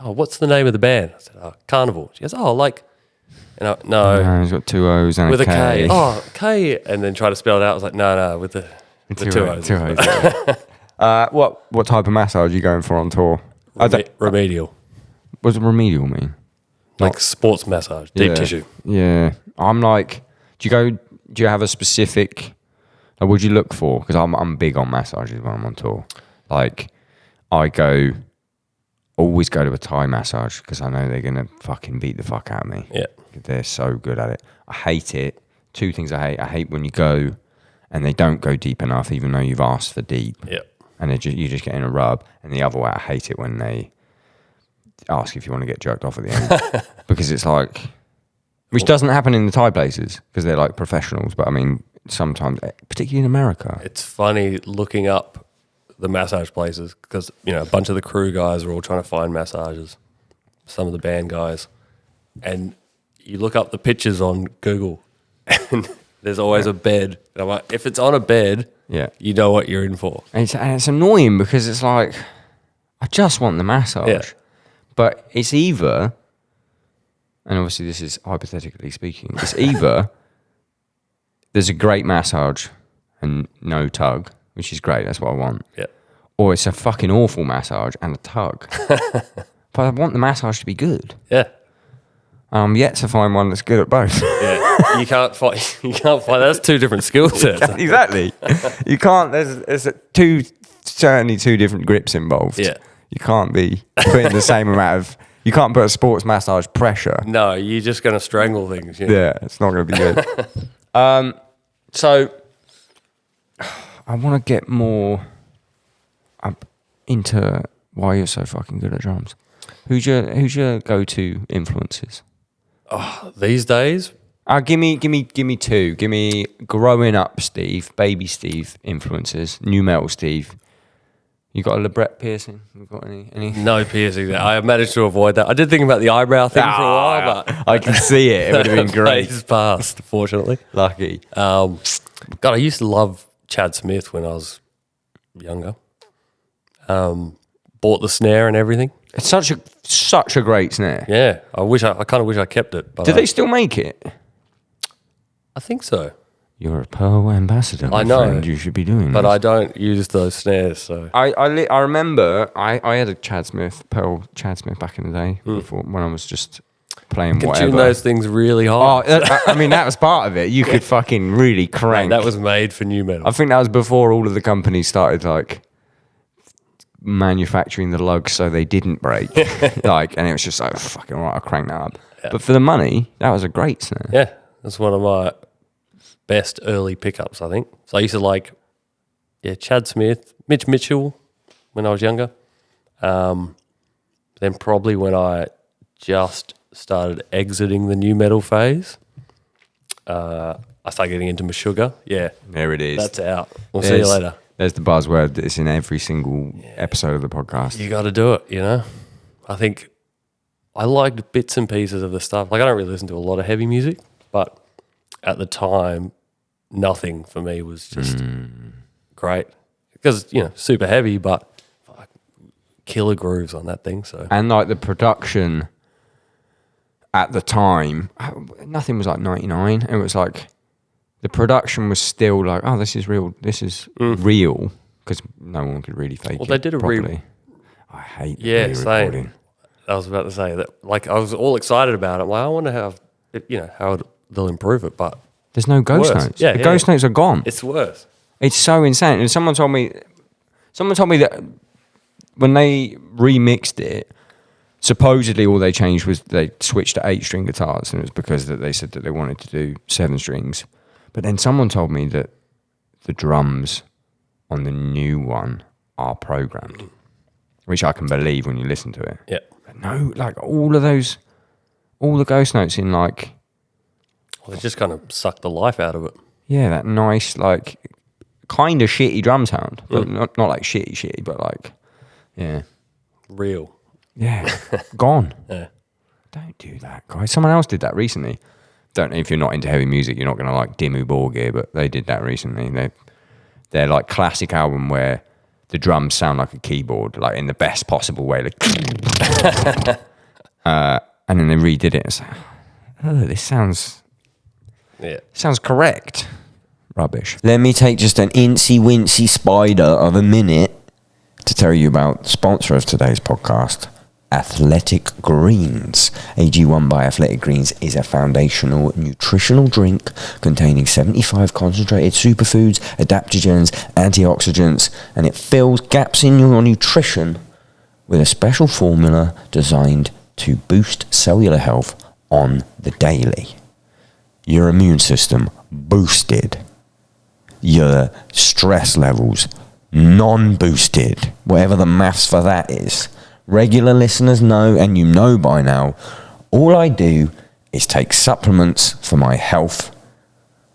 Oh, what's the name of the band? I said, Karnivool. She goes, no. No, he's got two O's and With a a K. K. Oh, K. And then try to spell it out. I was like, no, with the two O's. Two O's. What type of massage are you going for on tour? Remedial. What does remedial mean? Like sports massage, deep tissue. Yeah. I'm like, do you have a specific, like, what do you look for? Because I'm big on massages when I'm on tour. Like, always go to a Thai massage because I know they're going to fucking beat the fuck out of me. Yeah. They're so good at it. I hate it. Two things I hate. I hate when you go and they don't go deep enough even though you've asked for deep. Yeah. And you just get in a rub. And the other way, I hate it when they ask if you want to get jerked off at the end. Because it's like, which doesn't happen in the Thai places because they're like professionals. But I mean, sometimes, particularly in America. It's funny looking up the massage places because, a bunch of the crew guys are all trying to find massages, some of the band guys. And you look up the pictures on Google and there's always a bed. And I'm like, if it's on a bed, you know what you're in for. And it's annoying because it's like, I just want the massage. Yeah. But it's either, and obviously this is hypothetically speaking, it's either there's a great massage and no tug, which is great, that's what I want. Yeah. Or it's a fucking awful massage and a tug. But I want the massage to be good. Yeah. I'm yet to find one that's good at both. Yeah, you can't find. That's two different skill sets. Exactly. You can't. There's certainly two different grips involved. Yeah. You can't be putting the same amount of. You can't put a sports massage pressure. No, you're just going to strangle things. Yeah, it's not going to be good. So I want to get more up into why you're so fucking good at drums. Who's your go-to influences? Oh, these days, Give me two. Give me growing up Steve, baby Steve influences, new metal Steve. You got a labret piercing? You got any? no piercing there. I managed to avoid that. I did think about the eyebrow thing for a while, but I can see it. It would have been great. Phase passed, fortunately. Lucky. God, I used to love Chad Smith when I was younger. Bought the snare and everything. It's such a great snare. Yeah, I kind of wish I kept it. But Do they still make it? I think so. You're a Pearl ambassador, my I know, friend. You should be doing but this. I don't use those snares. So I remember I had a Pearl Chad Smith back in the day before when I was just playing can whatever. tune those things really hard. I mean, that was part of it. You could fucking really crank. That was made for new metal. I think that was before all of the companies started like manufacturing the lugs so they didn't break. And it was just like, fucking all right, I'll crank that up. Yeah. But for the money, that was a great snare. Yeah, that's one of my best early pickups, I think. So I used to Chad Smith, Mitch Mitchell when I was younger. Then probably when I just started exiting the new metal phase, I started getting into Meshuggah. Yeah. There it is. That's out. We'll see you later. There's the buzzword that's in every single episode of the podcast. You got to do it, I think I liked bits and pieces of the stuff. Like, I don't really listen to a lot of heavy music, but at the time, nothing for me was just great. Because, super heavy, but killer grooves on that thing. So And like the production at the time, nothing was like 99. It was like the production was still like, oh, this is real. This is real because no one could really fake it. Well, they did a properly. I hate same. I was about to say that. Like, I was all excited about it. Well, I wonder how they'll improve it, but there's no ghost notes. The ghost notes are gone. It's worse. It's so insane. And someone told me that when they remixed it, supposedly all they changed was they switched to 8-string guitars, and it was because that they said that they wanted to do 7 strings. But then someone told me that the drums on the new one are programmed, which I can believe when you listen to it. Yeah. But no, like all the ghost notes in like... Well, they just kind of suck the life out of it. Yeah, that nice, like, kind of shitty drum sound. But not like shitty, but like, yeah. Real. Yeah. Gone. Yeah. Don't do that, guys. Someone else did that recently. Don't know if you're not into heavy music, you're not going to like Dimmu Borgir, but they did that recently. They're like classic album where the drums sound like a keyboard, like in the best possible way. Like and then they redid it. It's like, oh, this sounds correct. Rubbish. Let me take just an incy-wincy spider of a minute to tell you about the sponsor of today's podcast, Athletic Greens. AG1 by Athletic Greens is a foundational nutritional drink containing 75 concentrated superfoods, adaptogens, antioxidants, and it fills gaps in your nutrition with a special formula designed to boost cellular health on the daily. Your immune system boosted. Your stress levels non-boosted. Whatever the maths for that is. Regular listeners know, and you know by now, all I do is take supplements for my health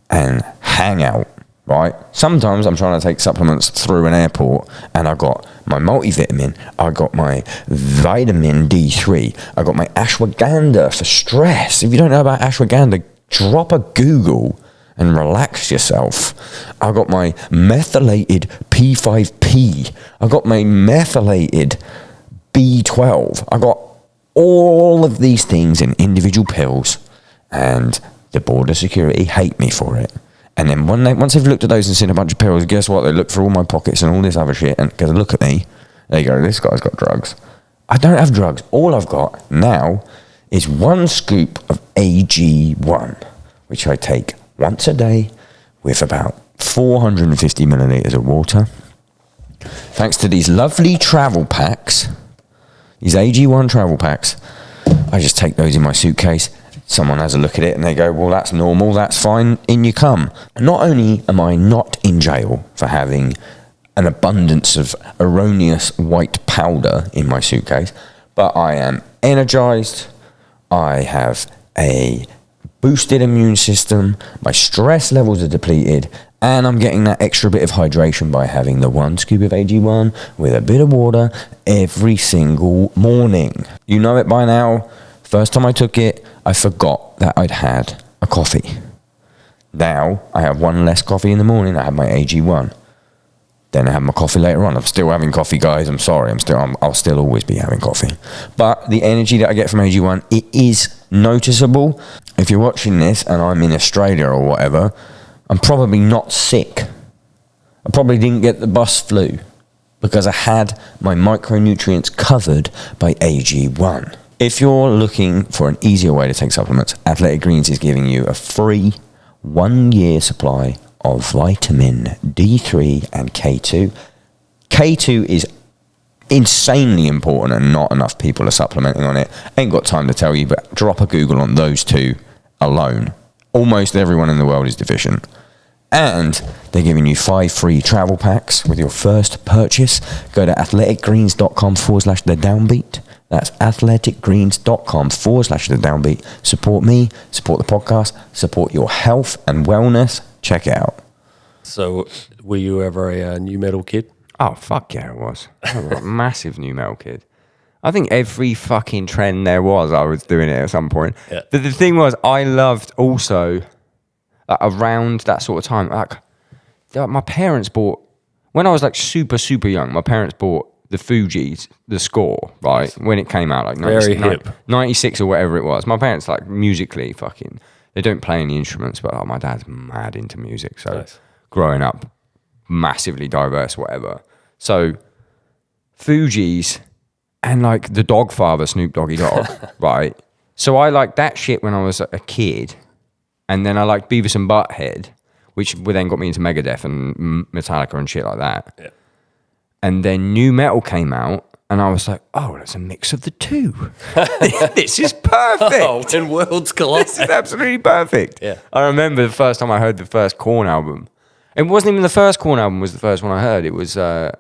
and hang out, right? Sometimes I'm trying to take supplements through an airport and I got my multivitamin, I got my vitamin D3, I got my ashwagandha for stress. If you don't know about ashwagandha, drop a Google and relax yourself. I got my methylated P5P, I got my methylated B12. I got all of these things in individual pills, and the border security hate me for it. And then once they've looked at those and seen a bunch of pills, guess what? They look through all my pockets and all this other shit, and because look at me, they go, this guy's got drugs. I don't have drugs. All I've got now is 1 scoop of AG1, which I take once a day with about 450 millilitres of water. Thanks to these lovely travel packs, these AG1 travel packs, I just take those in my suitcase. Someone has a look at it and they go, well, that's normal, that's fine, in you come. Not only am I not in jail for having an abundance of erroneous white powder in my suitcase, but I am energized, I have a boosted immune system, my stress levels are depleted, and I'm getting that extra bit of hydration by having the 1 scoop of AG1 with a bit of water every single morning. You know it by now. First time I took it, I forgot that I'd had a coffee. Now I have 1 less coffee in the morning. I have my AG1. Then I have my coffee later on. I'm still having coffee, guys. I'm sorry. I'll still always be having coffee. But the energy that I get from AG1, it is noticeable. If you're watching this and I'm in Australia or whatever, I'm probably not sick. I probably didn't get the bus flu because I had my micronutrients covered by AG1. If you're looking for an easier way to take supplements, Athletic Greens is giving you a free 1-year supply of vitamin D3 and K2. K2 is insanely important and not enough people are supplementing on it. Ain't got time to tell you, but drop a Google on those two alone. Almost everyone in the world is deficient. And they're giving you 5 free travel packs with your first purchase. Go to athleticgreens.com/the downbeat. That's athleticgreens.com/the downbeat. Support me, support the podcast, support your health and wellness. Check it out. So, were you ever a new metal kid? Oh, fuck yeah, I was. I was a massive new metal kid. I think every fucking trend there was, I was doing it at some point. Yeah. But the thing was, I loved also, around that sort of time, my parents bought, when I was like super, super young, my parents bought the Fugees, the score, right? When it came out, like Very hip. 96 or whatever it was. My parents, like, musically fucking, they don't play any instruments, but my dad's mad into music. So Nice. Growing up, massively diverse, whatever. So Fugees and like the Dogfather, Snoop Doggy Dogg, right? So I liked that shit when I was a kid. And then I liked Beavis and Butthead, which then got me into Megadeth and Metallica and shit like that. Yeah. And then new metal came out, and I was like, oh, that's a mix of the two. This is perfect. Oh, when worlds collide. This is absolutely perfect. Yeah. I remember the first time I heard the first Korn album. It wasn't even the first Korn album was the first one I heard. It was Life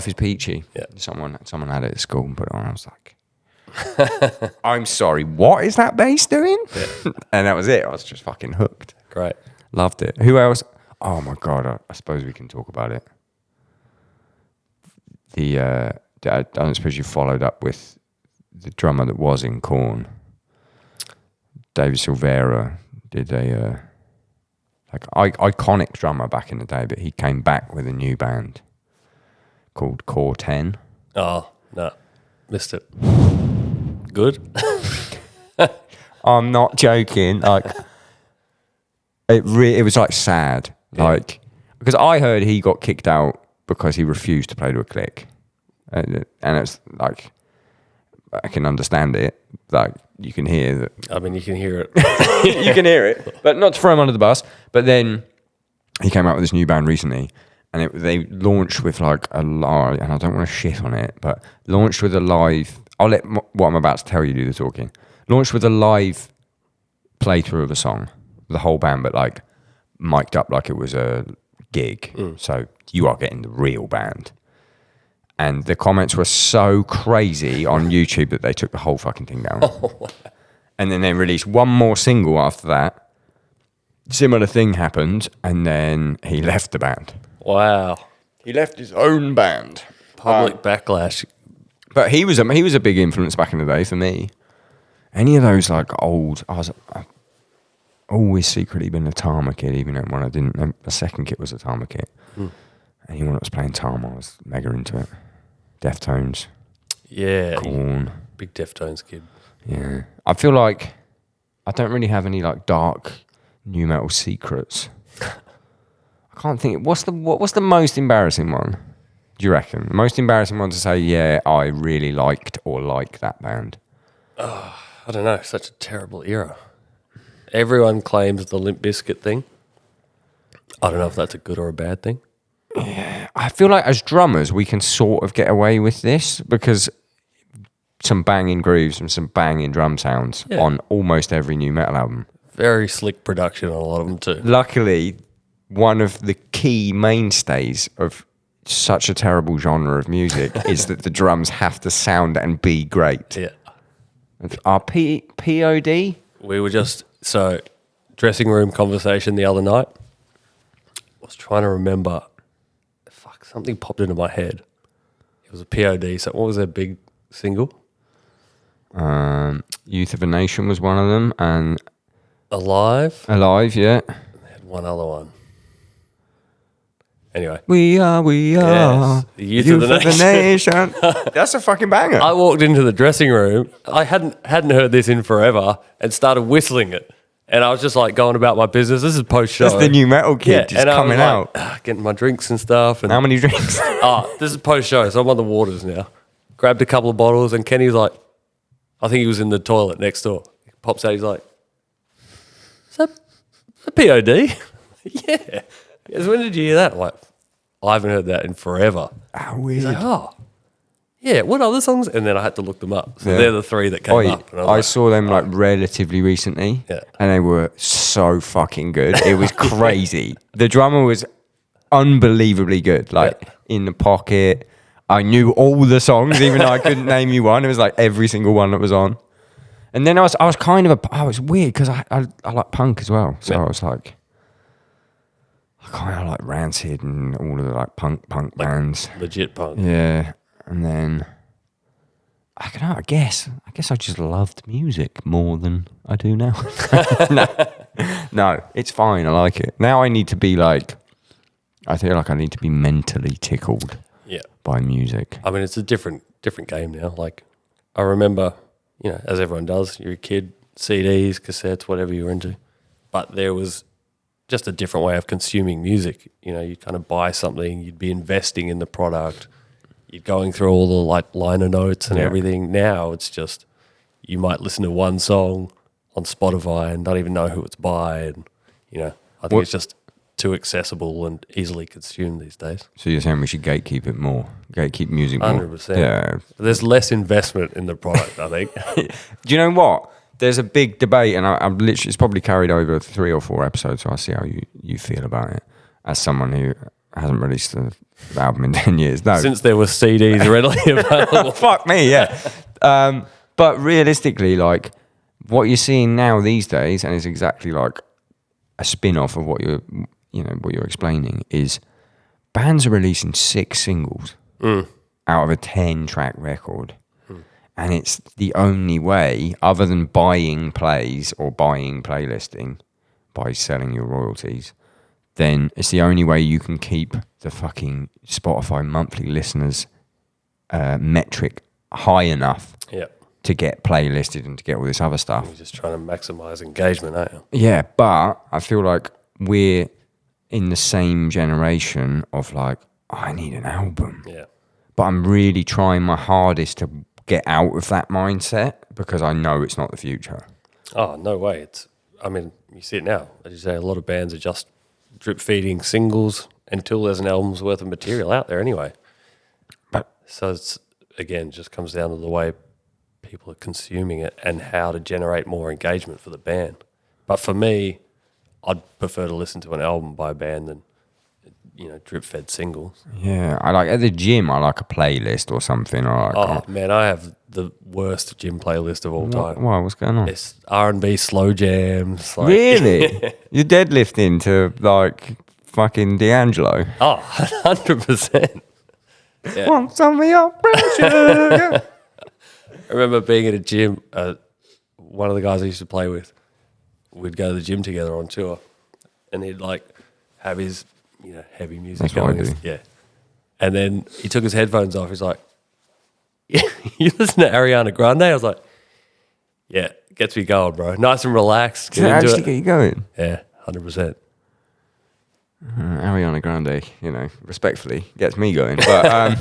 is Peachy. Yeah. Someone had it at school and put it on. I was like, I'm sorry, what is that bass doing? Yeah. And that was it. I was just fucking hooked. Great. Loved it. Who else? Oh my God, I suppose we can talk about it. I don't suppose you followed up with the drummer that was in Korn. David Silvera did a iconic drummer back in the day, but he came back with a new band called Core 10. Oh, no. Missed it. Good? I'm not joking. Like, it was like sad. Like, because I heard he got kicked out because he refused to play to a click. And it's like, I can understand it. Like, you can hear that. I mean, you can hear it. You can hear it, but not to throw him under the bus. But then he came out with this new band recently, and they launched with like a live, and I don't want to shit on it, but launched with a live. I'll let what I'm about to tell you do the talking. Launched with a live playthrough of a song, the whole band, but like mic'd up like it was a gig. So you are getting the real band. And the comments were so crazy on YouTube that they took the whole fucking thing down. And then they released one more single after that. Similar thing happened, and then he left the band. Wow. He left his own band. Public backlash. But he was a big influence back in the day for me. Any of those like old, I've always secretly been a Tama kid, even when I didn't. The second kit was a Tama kit. Anyone that was playing Tama, I was mega into it. Deftones. Yeah. Korn. Big Deftones kid. Yeah. I feel like I don't really have any like dark new metal secrets. I can't think. What's the most embarrassing one? Do you reckon? The most embarrassing one to say, yeah, I really liked or like that band. I don't know, such a terrible era. Everyone claims the Limp Bizkit thing. I don't know if that's a good or a bad thing. I feel like as drummers, we can sort of get away with this because some banging grooves and some banging drum sounds on almost every new metal album. Very slick production on a lot of them too. Luckily, one of the key mainstays of such a terrible genre of music is that the drums have to sound and be great. Yeah. Our POD? We were just, dressing room conversation the other night. I was trying to remember, something popped into my head. It was a POD, so what was their big single? Youth of a Nation was one of them, and Alive, yeah. They had one other one. Anyway. We are Yes, the Youth of the Nation. That's a fucking banger. I walked into the dressing room. I hadn't heard this in forever and started whistling it. And I was just like going about my business. This is post-show. That's the new metal kid just and I coming was out. like, getting my drinks and stuff. And How many drinks? this is post-show, so I'm on the waters now. Grabbed a couple of bottles, and Kenny's like, I think he was in the toilet next door. He pops out, he's like, is that a POD? Yeah. He goes, when did you hear that? I'm like, I haven't heard that in forever. How weird. He's like, oh, yeah, what other songs? And then I had to look them up. So they're the three that came up. And I saw them like relatively recently, and they were so fucking good. It was crazy. The drummer was unbelievably good. Like In the Pocket. I knew all the songs, even though I couldn't name you one. It was like every single one that was on. And then I was kind of I was weird because I like punk as well. So I was like, I kind of like Rancid and all of the like punk bands. Legit punk. Yeah. And then I don't know, I guess I just loved music more than I do now. No, it's fine. I like it. Now I need to be like, I feel like I need to be mentally tickled by music. I mean, it's a different game now. Like, I remember, as everyone does, you're a kid, CDs, cassettes, whatever you were into. But there was just a different way of consuming music. You kind of buy something, you'd be investing in the product. You're going through all the like liner notes and everything. Now it's just you might listen to one song on Spotify and not even know who it's by, and I think it's just too accessible and easily consumed these days. So you're saying we should gatekeep it more, gatekeep music more? 100%. Yeah. There's less investment in the product, I think. Do you know what? There's a big debate, and I'm literally it's probably carried over 3 or 4 episodes. So I'll see how you feel about it as someone who hasn't released an album in 10 years. No. Since there were CDs readily available. Fuck me, yeah. But realistically, like, what you're seeing now these days, and it's exactly like a spin-off of what you're explaining, is bands are releasing 6 singles out of a 10-track record. And it's the only way, other than buying plays or buying playlisting by selling your royalties, then it's the only way you can keep the fucking Spotify monthly listeners metric high enough to get playlisted and to get all this other stuff. You're just trying to maximise engagement, aren't you? Yeah, but I feel like we're in the same generation of like, I need an album. Yeah. But I'm really trying my hardest to get out of that mindset because I know it's not the future. Oh, no way. You see it now. As you say, a lot of bands are just drip feeding singles until there's an album's worth of material out there anyway. So it's, again, just comes down to the way people are consuming it and how to generate more engagement for the band. But for me, I'd prefer to listen to an album by a band than, drip fed singles. Yeah, I like at the gym. I like a playlist or something. Or like, man, I have the worst gym playlist of all time. Why? What's going on? It's R&B slow jams. Like, really? You're deadlifting to like fucking D'Angelo. Oh, 100%. Yeah. Want some of your pressure? I remember being at a gym. One of the guys I used to play with, we'd go to the gym together on tour, and he'd like have his heavy music. That's what I do. Yeah, and then he took his headphones off. He's like, "Yeah, you listen to Ariana Grande?" I was like, "Yeah, gets me going, bro. Nice and relaxed." Does it actually get you going? Yeah, 100%. Ariana Grande, respectfully, gets me going. But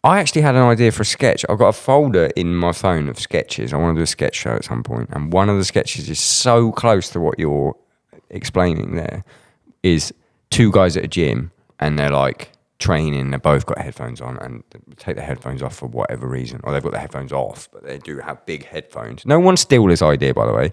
I actually had an idea for a sketch. I've got a folder in my phone of sketches. I want to do a sketch show at some point, and one of the sketches is so close to what you're explaining there. Is two guys at a gym, and they're like training. They've both got headphones on, and they take the headphones off for whatever reason, or they've got the headphones off, but they do have big headphones. No one steal this idea, by the way.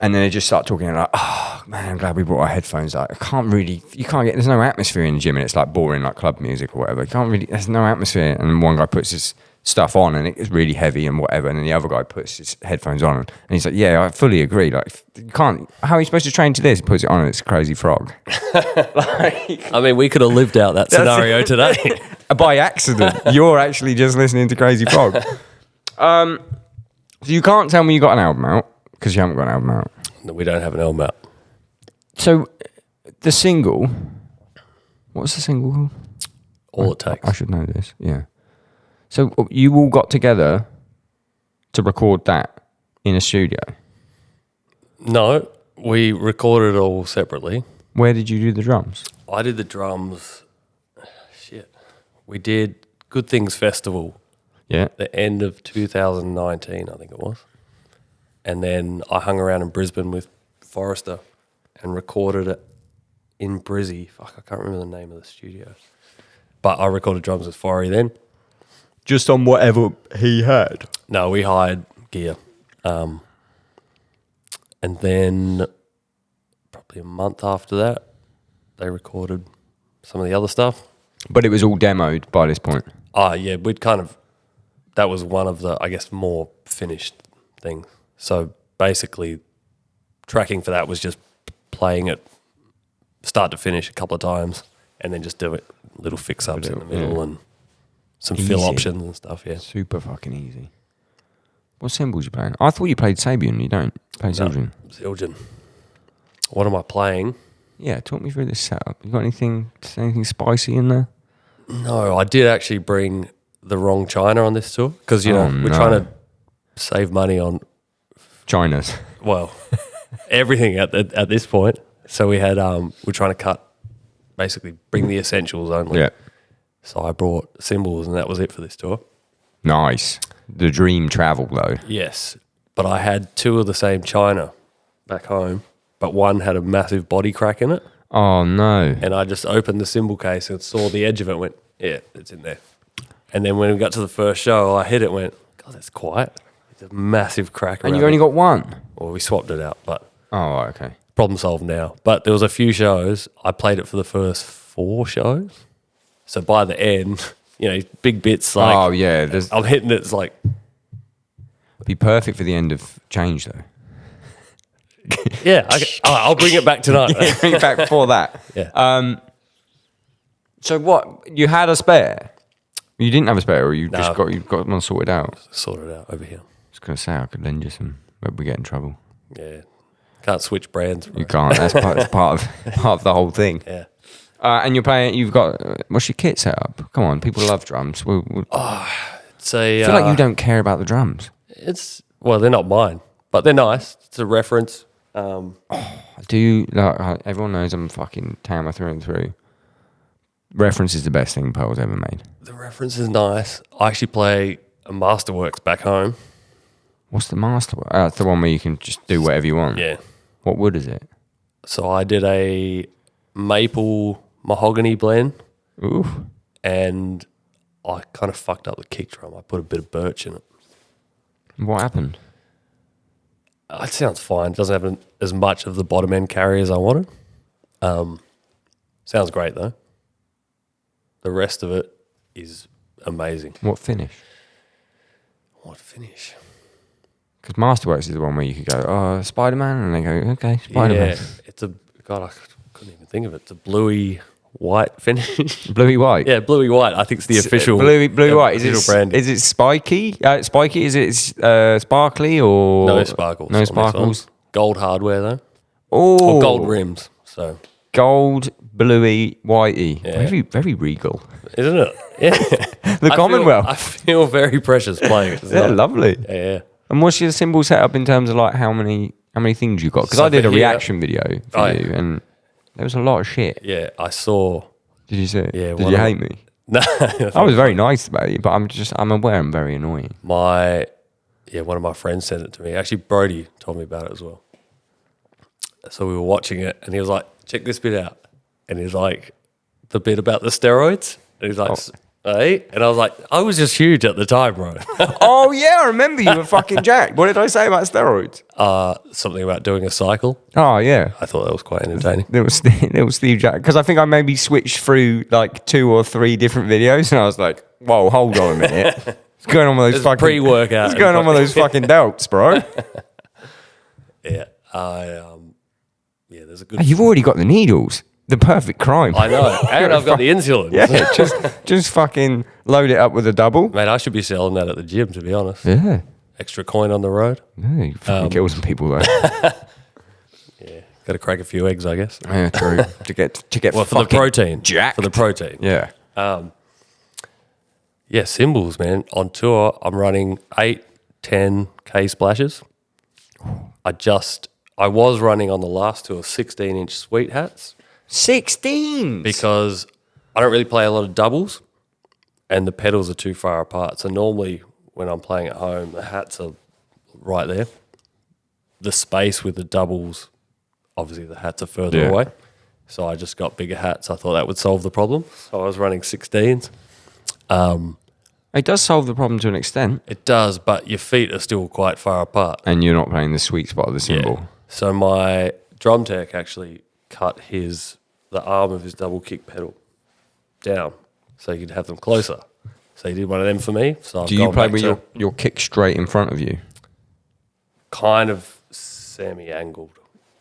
And then they just start talking like, oh man, I'm glad we brought our headphones. Like, there's no atmosphere in the gym, and it's like boring, like club music or whatever. There's no atmosphere. And one guy puts his stuff on, and it's really heavy and whatever. And then the other guy puts his headphones on, and he's like, yeah, I fully agree. Like, how are you supposed to train to this? He puts it on, and it's a crazy frog. I mean, we could have lived out that scenario today. By accident. You're actually just listening to Crazy Frog. So you can't tell me you got an album out. Because you haven't got an album out. No, we don't have an album out. So, the single... What's the single called? All It Takes. I should know this, yeah. So, you all got together to record that in a studio? No, we recorded it all separately. Where did you do the drums? I did the drums... We did Good Things Festival. Yeah. The end of 2019, I think it was. And then I hung around in Brisbane with Forrester and recorded it in Brizzy. Fuck, I can't remember the name of the studio. But I recorded drums with Forry then. Just on whatever he had? No, we hired gear. And then probably a month after that, they recorded some of the other stuff. But it was all demoed by this point? Oh, yeah, that was one of the, I guess, more finished things. So basically, tracking for that was just playing it start to finish a couple of times and then just do it, little fix-ups in the middle and some fill options and stuff, yeah. Super fucking easy. What cymbals you playing? I thought you played Sabian. You don't play Zildjian? No, Zildjian. What am I playing? Yeah, talk me through this setup. You got anything spicy in there? No, I did actually bring the wrong China on this tour because, we're trying to save money on... China's. Well, everything at this point. So we had we're trying to bring the essentials only. Yeah. So I brought cymbals and that was it for this tour. Nice. The dream travel though. Yes, but I had two of the same China back home, but one had a massive body crack in it. Oh no. And I just opened the cymbal case and saw the edge of it and went, yeah, it's in there. And then when we got to the first show, I hit it and went, God, that's quiet. A massive crack. And you only got one? Well, we swapped it out, but... Oh, right, okay. Problem solved now. But there was a few shows. I played it for the first 4 shows. So by the end, big bits like... Oh, yeah. I'm hitting it, it's like... Be perfect for the end of Change, though. Yeah, I'll bring it back tonight. Yeah, bring it back before that. Yeah. So what? You had a spare? You didn't have a spare, or you got one sorted out? Sorted out over here. I was going to say, I could lend you some, but we get in trouble. Yeah. Can't switch brands. Right? You can't. That's part of the whole thing. Yeah. And you're playing, you've got, what's your kit set up? Come on, people love drums. I feel like you don't care about the drums. They're not mine, but they're nice. It's a reference. Everyone knows I'm fucking Tama through and through. Reference is the best thing Pearl's ever made. The reference is nice. I actually play a Masterworks back home. What's the Masterworks? It's the one where you can just do whatever you want. Yeah. What wood is it? So I did a maple mahogany blend. Ooh. And I kind of fucked up the kick drum. I put a bit of birch in it. What happened? It sounds fine. It doesn't have as much of the bottom end carry as I wanted. Sounds great though. The rest of it is amazing. What finish? Because Masterworks is the one where you could go, oh, Spider-Man, and they go, okay, Spider-Man. Yeah, I couldn't even think of it. It's a bluey white finish. Bluey white? Yeah, bluey white. I think it's the official bluey white. brand. Is it spiky? Spiky? Is it sparkly or no sparkles? No sparkles. Gold hardware though. Oh, or gold rims. So gold, bluey, whitey. Yeah. Very, very regal, isn't it? Yeah. The Commonwealth. I feel very precious playing it. Yeah, lovely. Yeah. And what's your cymbal setup in terms of like how many things you got? Because So I did a for here- reaction video for you, and there was a lot of shit. Yeah, I saw. Did you see it? Yeah, Did you hate me? No, I was very nice about you, but I'm aware I'm very annoying. one of my friends sent it to me. Actually, Brody told me about it as well. So we were watching it, and he was like, "Check this bit out," and he's like, "The bit about the steroids," and he's like. Hey? And I was like, I was just huge at the time, bro. Oh, yeah, I remember you were fucking jacked. What did I say about steroids? Something about doing a cycle. Oh, yeah. I thought that was quite entertaining. There was Steve Judd. Because I think I maybe switched through like 2 or 3 different videos, and I was like, whoa, hold on a minute. What's going on with those fucking... pre-workout. What's going on with those fucking delts, bro? Yeah. There's a good... Hey, you've already got the needles. The perfect crime. I know. And I've got the insulin. Yeah, just fucking load it up with a double. Mate, I should be selling that at the gym, to be honest. Yeah. Extra coin on the road. Yeah, you fucking kill some people though. Yeah. Got to crack a few eggs, I guess. Yeah, true. to get Well, for the protein. jacked. For the protein. Yeah. Yeah, cymbals, man. On tour, I'm running 8, 10K splashes. I was running on the last tour 16-inch sweet hats. 16. Because I don't really play a lot of doubles and the pedals are too far apart. So normally when I'm playing at home, the hats are right there. The space with the doubles, obviously the hats are further away. So I just got bigger hats. I thought that would solve the problem. So I was running 16s. It does solve the problem to an extent. It does, but your feet are still quite far apart. And you're not playing the sweet spot of the cymbal. Yeah. So my drum tech actually cut the arm of his double kick pedal down so you could have them closer. So he did one of them for me. So Do you play with your kick straight in front of you? Kind of semi-angled.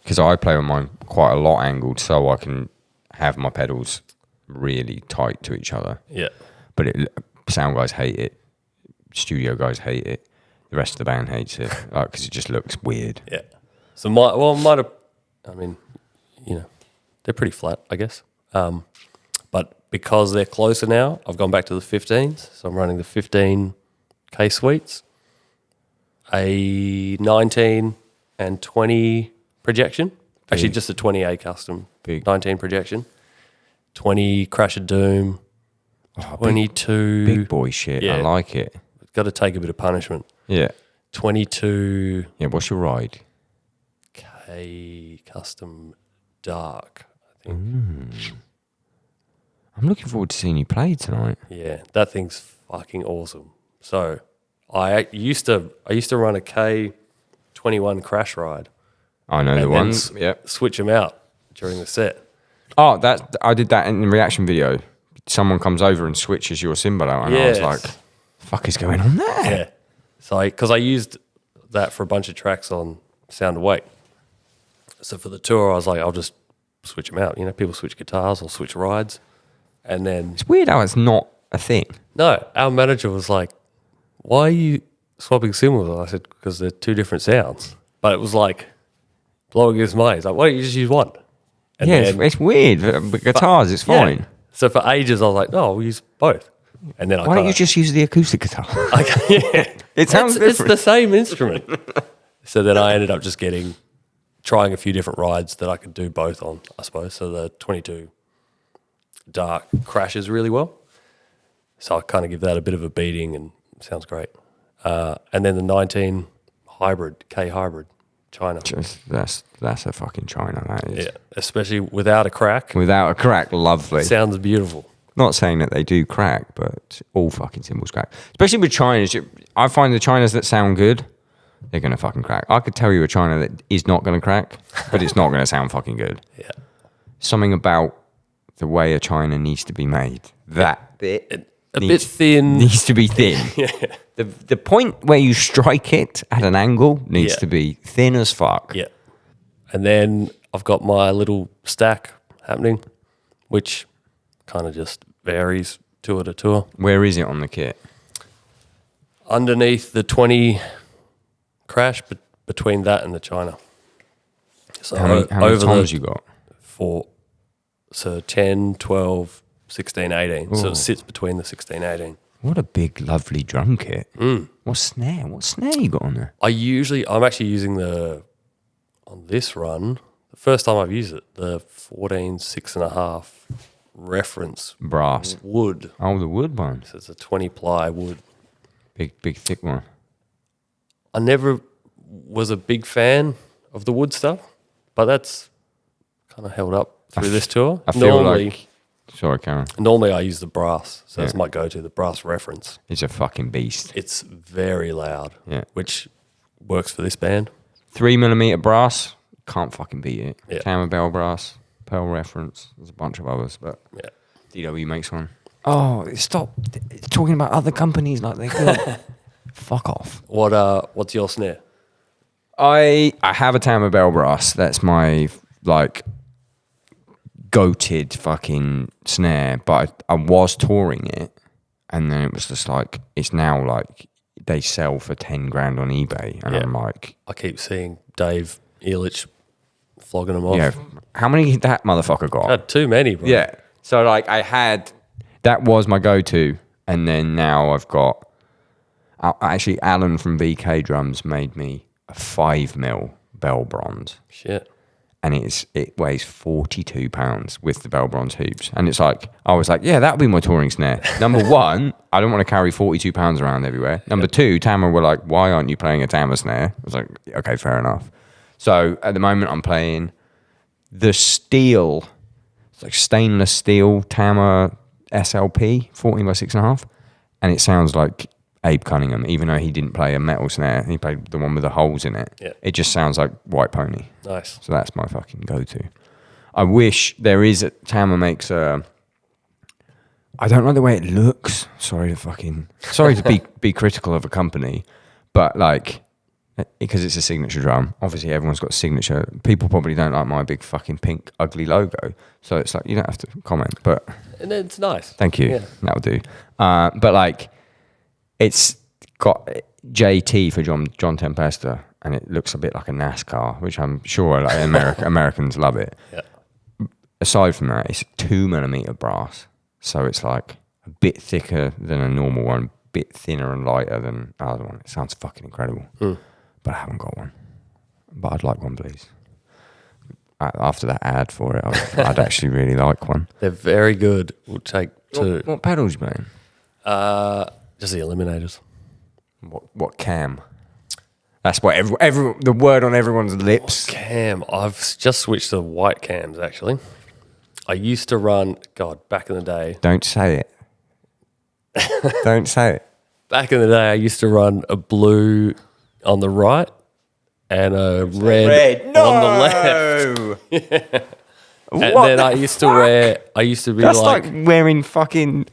Because I play with mine quite a lot angled so I can have my pedals really tight to each other. Yeah. But sound guys hate it. Studio guys hate it. The rest of the band hates it because it just looks weird. Yeah. So they're pretty flat, I guess. But because they're closer now, I've gone back to the 15s. So I'm running the 15K suites, a 19 and 20 projection. Actually, just a 20A custom. Big. 19 projection. 20 Crash of Doom. 22. Big boy shit. Yeah. I like it. Got to take a bit of punishment. Yeah. 22. Yeah, what's your ride? K custom dark, I think. I'm looking forward to seeing you play tonight. Yeah, that thing's fucking awesome. So I used to run a K21 crash ride. I know the ones. Yep. Switch them out during the set. Oh, I did that in the reaction video. Someone comes over and switches your cymbal out, and I was like, "Fuck is going on there?" Yeah. So because I used that for a bunch of tracks on Sound Awake. So for the tour, I was like, I'll just switch them out. You know, people switch guitars or switch rides, and then It's weird how it's not a thing. no, our manager was like, "Why are you swapping cymbals?" And I said, "Because they're 2 different sounds." But it was like blowing his mind. He's like, "Why don't you just use one?" And Yeah, then, it's weird. But guitars, it's yeah. fine. So for ages, I was like, "No, we'll use both." And then Why don't you just use the acoustic guitar? yeah, It sounds it's different. the same instrument. So then I ended up just trying a few different rides that I could do both on, I suppose. So the 22 dark crashes really well. So I kind of give that a bit of a beating and it sounds great. And then the 19 K hybrid, China. That's a fucking China, that is. Yeah, especially without a crack. Without a crack, lovely. Sounds beautiful. Not saying that they do crack, but all fucking cymbals crack. Especially with Chinas. I find the Chinas that sound good, they're going to fucking crack. I could tell you a China that is not going to crack, but it's not going to sound fucking good. Yeah. Something about the way a China needs to be made. That bit. A bit thin. Needs to be thin. Yeah. The point where you strike it at an angle needs to be thin as fuck. Yeah. And then I've got my little stack happening, which kind of just varies tour to tour. Where is it on the kit? Underneath the 20 crash, but between that and the China. So How many toms you got? 4. So 10, 12, 16, 18. So Ooh. it sits between the 16, 18. What a big, lovely drum kit. What snare you got on there? I'm actually using on this run, the first time I've used it, the 14 6.5 reference Brass. wood. Oh, the wood one. So it's a 20-ply wood. Big, thick one. I never was a big fan of the wood stuff, but that's kind of held up through this tour. I feel like... Sorry, Karen. Normally I use the brass, so that's Yeah. my go-to, the brass reference. It's a fucking beast. It's very loud, Yeah. which works for this band. 3mm brass, can't fucking beat it. Yeah. Camera Bell brass, Pearl reference. There's a bunch of others, but Yeah. DW makes one. Oh, stop talking about other companies like they're good. Fuck off. What's your snare? I have a Tama Bell brass. That's my like goated fucking snare, but I was touring it, and then it was just like it's now like they sell for 10 grand on eBay, and Yeah. I'm like, I keep seeing Dave Ehrlich flogging them off. yeah, how many that motherfucker got? Had too many, bro. Yeah. So like that was my go-to, and then now I've got actually Alan from VK Drums made me a 5mm Bell Bronze, Shit. and it weighs 42 pounds with the Bell Bronze hoops, and it's like I was like, yeah, that'll be my touring snare. Number one, I don't want to carry 42 pounds around everywhere. Number two, Tama were like, why aren't you playing a Tama snare? I was like, okay, fair enough. So at the moment I'm playing the steel. It's like stainless steel Tama SLP 14x6.5, and it sounds like Abe Cunningham, even though he didn't play a metal snare. He played the one with the holes in it. Yeah. It just sounds like White Pony. Nice. So that's my fucking go-to. I wish there is Tama makes a. I don't like the way it looks. Sorry to be critical of a company, but like, because it's a signature drum. Obviously, everyone's got a signature. People probably don't like my big fucking pink ugly logo. So it's like you don't have to comment, but And it's nice. thank you. Yeah. That'll do. But like, it's got JT for John Tempesta, and it looks a bit like a NASCAR, which I'm sure like Americans love it. Yeah. Aside from that, it's 2mm brass, so it's like a bit thicker than a normal one, a bit thinner and lighter than the other one. It sounds fucking incredible, but I haven't got one. But I'd like one, please. After that ad for it, I'd actually really like one. They're very good. We'll take two. What pedals you playing? Just the Eliminators. What cam? That's what the word on everyone's lips. Cam. I've just switched to white cams, actually. I used to run, back in the day. Don't say it. Don't say it. Back in the day, I used to run a blue on the right and a red on the left. And then I used to be That's like wearing fucking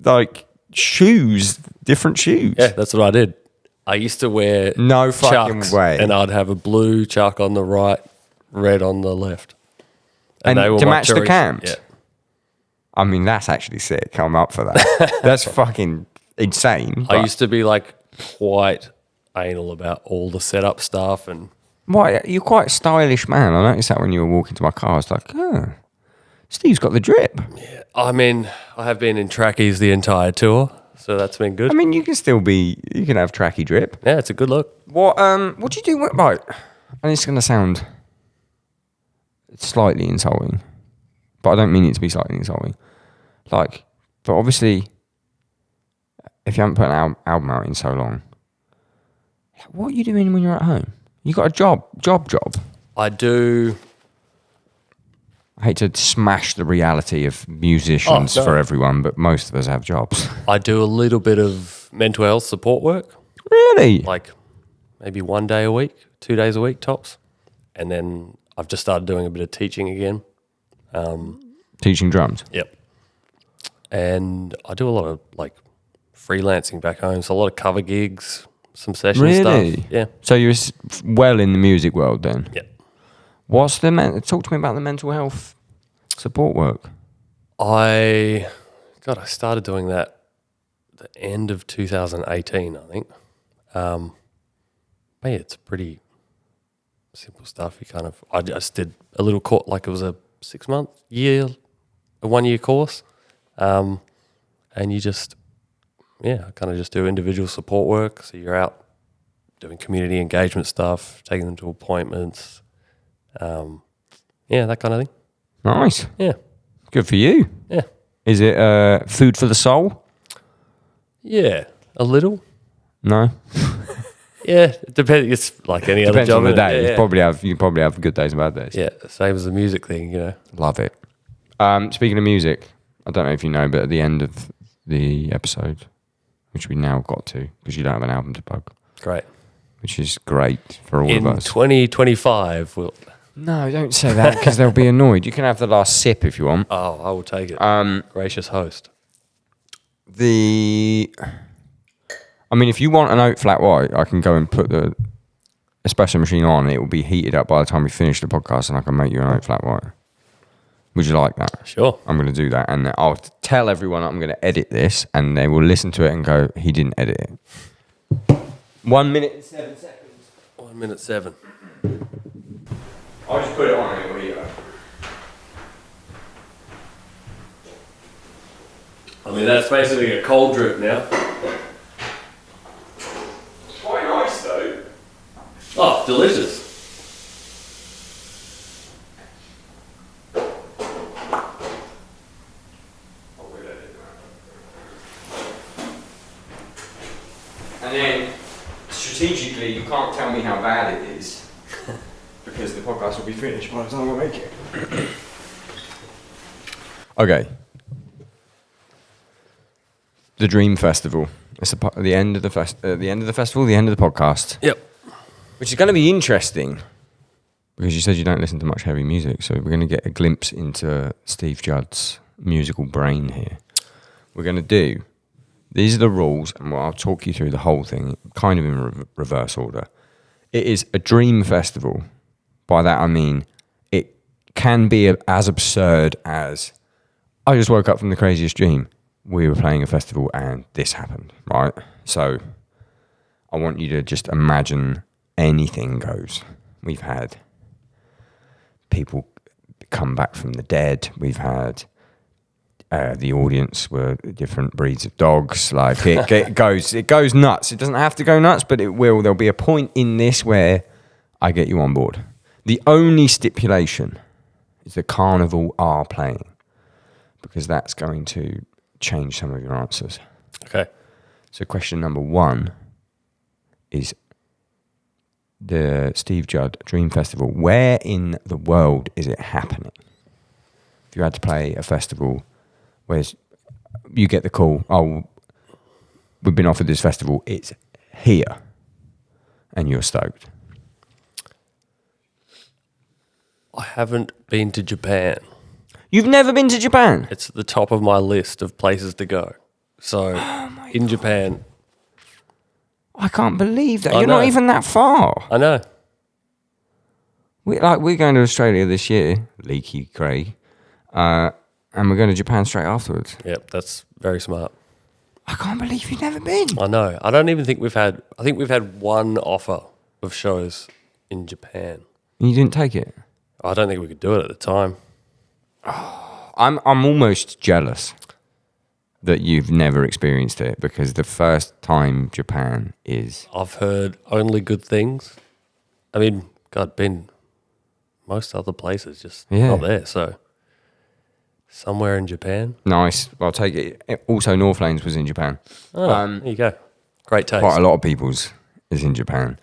like shoes, different shoes. yeah, that's what I did. I used to wear No fucking chucks, way. and I'd have a blue chuck on the right, red on the left. And they were to my match the choice. cams? Yeah. I mean, that's actually sick. I'm up for that. That's fucking insane. I used to be like quite anal about all the setup stuff and Why? You're quite a stylish man. I noticed that when you were walking to my car. I was like, oh, Steve's got the drip. I mean, I have been in trackies the entire tour, so that's been good. I mean, you can have tracky drip. Yeah, it's a good look. What do you do with, right, and it's going to sound slightly insulting, but I don't mean it to be slightly insulting. Like, but obviously, if you haven't put an album out in so long, what are you doing when you're at home? You got a job. I do. I hate to smash the reality of musicians for everyone, but most of us have jobs. I do a little bit of mental health support work, Really? like maybe 1 day a week, 2 days a week tops. And then I've just started doing a bit of teaching again. Teaching drums? Yep. And I do a lot of like freelancing back home. So a lot of cover gigs, some session Really? stuff. Yeah. So you're well in the music world then? Yep. What's talk to me about the mental health support work. I started doing that at the end of 2018, I think. But yeah, it's pretty simple stuff. I just did a little course, like it was a 6-month, a 1-year course. And you just, I kind of just do individual support work. So you're out doing community engagement stuff, taking them to appointments, that kind of thing. Nice. Yeah. Good for you. Yeah. Is it food for the soul? Yeah, a little. No. Yeah, it depends. It's like any other Depends job. on the innit? day. Yeah, You probably have good days and bad days. yeah, same as the music thing, you know. Love it. Speaking of music, I don't know if you know, but at the end of the episode, which we now got to, because you don't have an album to plug, Great. which is great for all In of us. 2025, we'll... No, don't say that because they'll be annoyed. You can have the last sip if you want. Oh, I will take it. Gracious host. I mean, if you want an oat flat white, I can go and put the espresso machine on. It will be heated up by the time we finish the podcast, and I can make you an oat flat white. Would you like that? Sure. I'm going to do that, and I'll tell everyone I'm going to edit this, and they will listen to it and go, "He didn't edit it." 1 minute and 7 seconds. 1 minute 7. I'll just put it on and it'll heat up. I mean, that's basically a cold drip now. It's quite nice though. Oh, delicious. And then, strategically, you can't tell me how bad it is because the podcast will be finished by the time I make it. Okay. The Dream Festival. It's the end of the festival, the end of the podcast. Yep. Which is going to be interesting because you said you don't listen to much heavy music, so we're going to get a glimpse into Steve Judd's musical brain here. We're going to do, these are the rules, and I'll talk you through the whole thing, kind of in reverse order. It is a dream festival. By that I mean it can be as absurd as, I just woke up from the craziest dream. We were playing a festival and this happened, right? So I want you to just imagine anything goes. We've had people come back from the dead. We've had the audience were different breeds of dogs. Like it goes nuts. It doesn't have to go nuts, but it will. There'll be a point in this where I get you on board. The only stipulation is that Karnivool are playing, because that's going to change some of your answers. Okay. So question number 1 is the Steve Judd Dream Festival. Where in the world is it happening? If you had to play a festival where you get the call, oh, we've been offered this festival, it's here, and you're stoked. I haven't been to Japan. You've never been to Japan? It's at the top of my list of places to go. So, in Japan, I can't believe that. I You're know. not even that far. I know. We're going to Australia this year, Leaky Craig, and we're going to Japan straight afterwards. Yep, that's very smart. I can't believe you've never been. I know. I don't even think we've had... I think we've had one offer of shows in Japan. And you didn't take it? I don't think we could do it at the time. I'm almost jealous that you've never experienced it, because the first time Japan is... I've heard only good things. I mean, God, been most other places, just not there. So, somewhere in Japan. Nice. Well, I'll take it. Also, North Lanes was in Japan. Oh, there you go. Great taste. Quite a lot of people's is in Japan.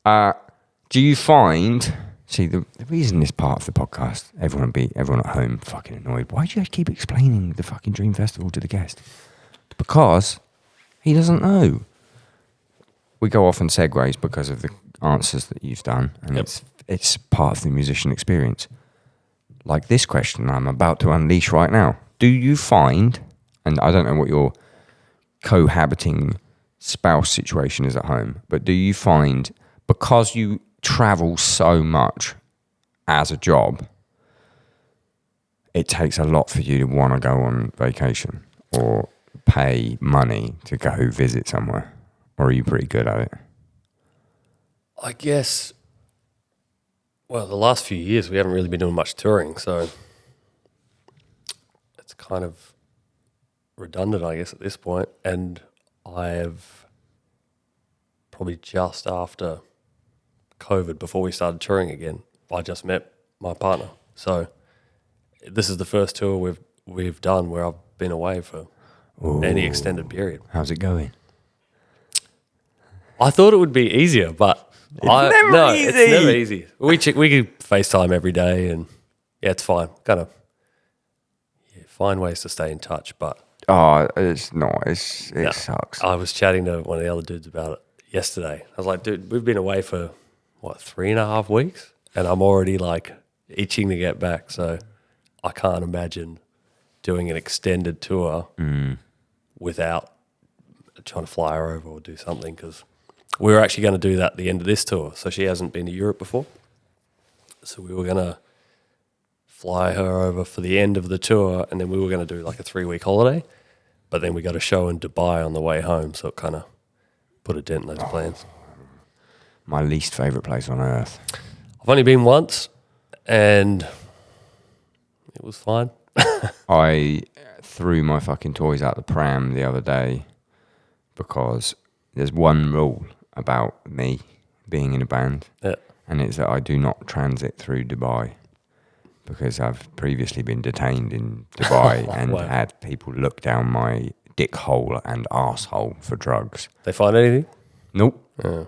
Do you find... See, the reason this part of the podcast, everyone at home fucking annoyed. Why do you keep explaining the fucking Dream Festival to the guest? Because he doesn't know. We go off on segues because of the answers that you've done, and it's part of the musician experience. Like this question I'm about to unleash right now. Do you find, and I don't know what your cohabiting spouse situation is at home, but do you find, because you travel so much as a job, it takes a lot for you to want to go on vacation or pay money to go visit somewhere? Or are you pretty good at it? I guess, well, the last few years we haven't really been doing much touring, so it's kind of redundant, I guess, at this point. And I've probably just after COVID, before we started touring again, I just met my partner. So this is the first tour we've done where I've been away for any extended period. How's it going? I thought it would be easier, but It's never easy. It's never easy. We could FaceTime every day, and yeah, it's fine. Kind of find ways to stay in touch, but It's not. It sucks. I was chatting to one of the other dudes about it yesterday. I was like, dude, we've been away for 3.5 weeks, and I'm already like itching to get back. So I can't imagine doing an extended tour without trying to fly her over or do something, because we were actually going to do that at the end of this tour. So she hasn't been to Europe before. So we were going to fly her over for the end of the tour, and then we were going to do like a 3-week holiday. But then we got a show in Dubai on the way home, so it kind of put a dent in those plans. My least favourite place on earth. I've only been once, and it was fine. I threw my fucking toys out the pram the other day because there's one rule about me being in a band, and it's that I do not transit through Dubai, because I've previously been detained in Dubai and had people look down my dick hole and arsehole for drugs. They find anything? Nope.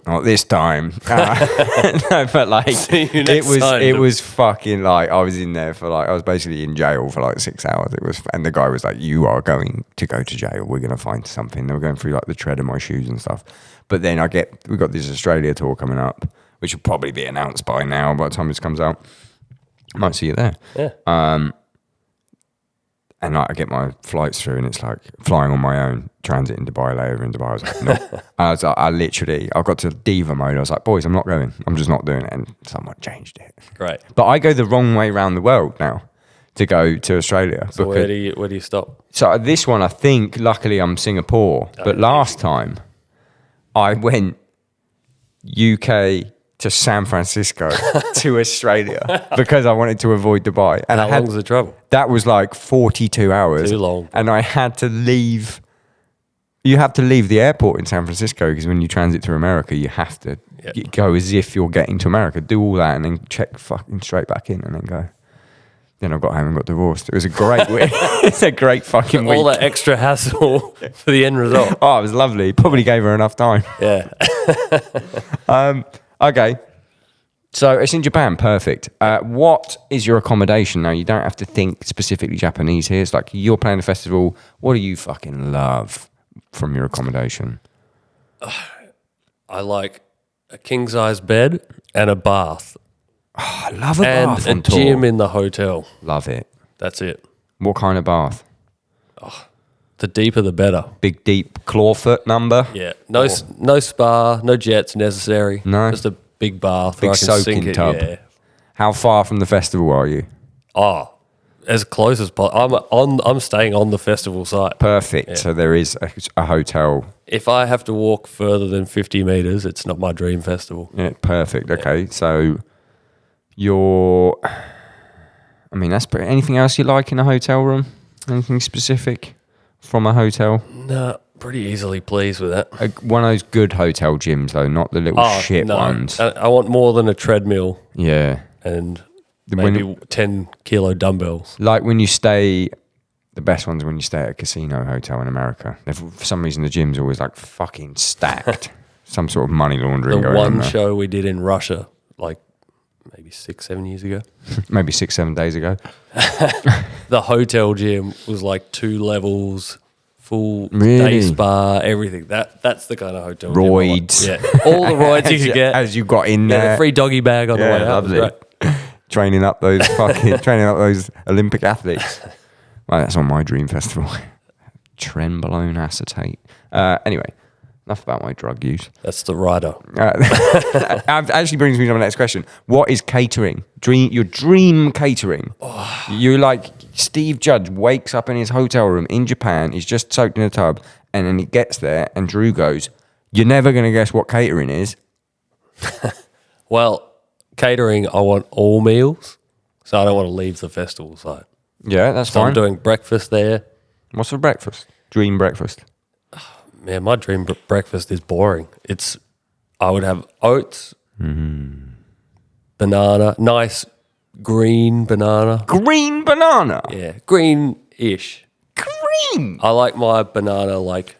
Not this time. No, but like it was fucking like I was in there for like I was basically in jail for like 6 hours. And the guy was like, "You are going to go to jail. We're gonna find something." They were going through like the tread of my shoes and stuff. But then we got this Australia tour coming up, which will probably be announced by now by the time this comes out. I might see you there. Yeah. And like I get my flights through, and it's like flying on my own, transit in Dubai, layover in Dubai. I was like, no. I got to diva mode. I was like, boys, I'm not going. I'm just not doing it. And someone changed it. Great. But I go the wrong way around the world now to go to Australia. So where do you stop? So this one, I think, luckily I'm Singapore. But last time I went UK to San Francisco to Australia because I wanted to avoid Dubai. And How long was the travel? That was like 42 hours. Too long. And I had to leave. You have to leave the airport in San Francisco, because when you transit through America, you have to go as if you're getting to America, do all that, and then check fucking straight back in and then go. Then I got home and got divorced. It was a great week. It's a great fucking week. All that extra hassle for the end result. Oh, it was lovely. Probably gave her enough time. Yeah. Okay. So it's in Japan. Perfect. What is your accommodation? Now, you don't have to think specifically Japanese here. It's like you're playing a festival. What do you fucking love from your accommodation? I like a king-size bed and a bath. Oh, I love a bath and on a tour. gym in the hotel. Love it. That's it. What kind of bath? The deeper, the better. Big, deep clawfoot number? Yeah. No spa, no jets necessary. No? Just a big bath. Big where I can soaking sink it. tub. Yeah. How far from the festival are you? Oh, as close as possible. I'm staying on the festival site. Perfect. Yeah. So there is a hotel. If I have to walk further than 50 meters, it's not my dream festival. Yeah, perfect. Okay. Yeah. So that's pretty. Anything else you like in a hotel room? Anything specific from a hotel? No, pretty easily pleased with that. One of those good hotel gyms, though, not the little shit ones. I want more than a treadmill Yeah. and maybe 10 kilo dumbbells. Like when you stay, the best ones when you stay at a casino hotel in America. For some reason, the gym's always like fucking stacked. Some sort of money laundering The going on one there. show we did in Russia, like maybe 6-7 years ago. Maybe 6-7 days ago. The hotel gym was like 2 levels, full Really? day spa, everything. That's the kind of hotel Roids. gym I want. Yeah, all the roids you could get. As you got in Get there. a free doggy bag on the way out. Lovely. Training up those Olympic athletes. Well, that's on my dream festival. Trenbolone acetate. Anyway, enough about my drug use. That's the rider. Actually brings me to my next question. What is catering? Your dream catering. You're like Steve Judd wakes up in his hotel room in Japan. He's just soaked in a tub, and then he gets there, and Drew goes, "You're never going to guess what catering is." Well, catering, I want all meals, so I don't want to leave the festival site. Yeah, that's So fine. I'm doing breakfast there. What's for breakfast? Dream breakfast. Man, my dream breakfast is boring. I would have oats, banana, nice green banana. Green banana. Yeah, green Cream-ish. Cream? I like my banana like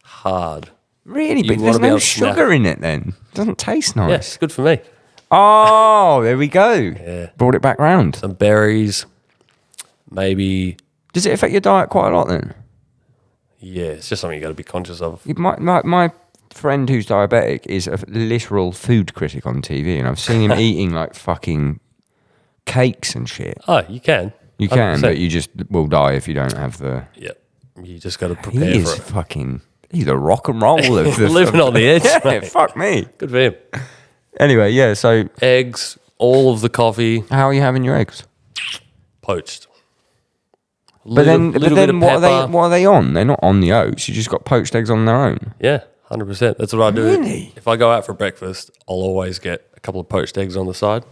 hard. Really? You But wanna there's be no able to snap sugar in it then. Doesn't taste Yeah, nice. it's good for me. Oh, there we go. Yeah. Brought it back round. Some berries, maybe. Does it affect your diet quite a lot then? Yeah, it's just something you got to be conscious of. My friend who's diabetic is a literal food critic on TV, and I've seen him eating like fucking cakes and shit. Oh, you can. You can, 100%. but you just will die if you don't have the... Yeah, you just got to He prepare is for it. fucking... He's a rock and roll of the... Living on the edge, Yeah, mate. fuck me. Good for him. Anyway, yeah, so Eggs, all of the coffee, how are you having your eggs? poached. But then bit of what pepper. are they on? They're not on the oats. You just got poached eggs on their own. Yeah, 100%. That's what I do. Really? If I go out for breakfast, I'll always get a couple of poached eggs on the side.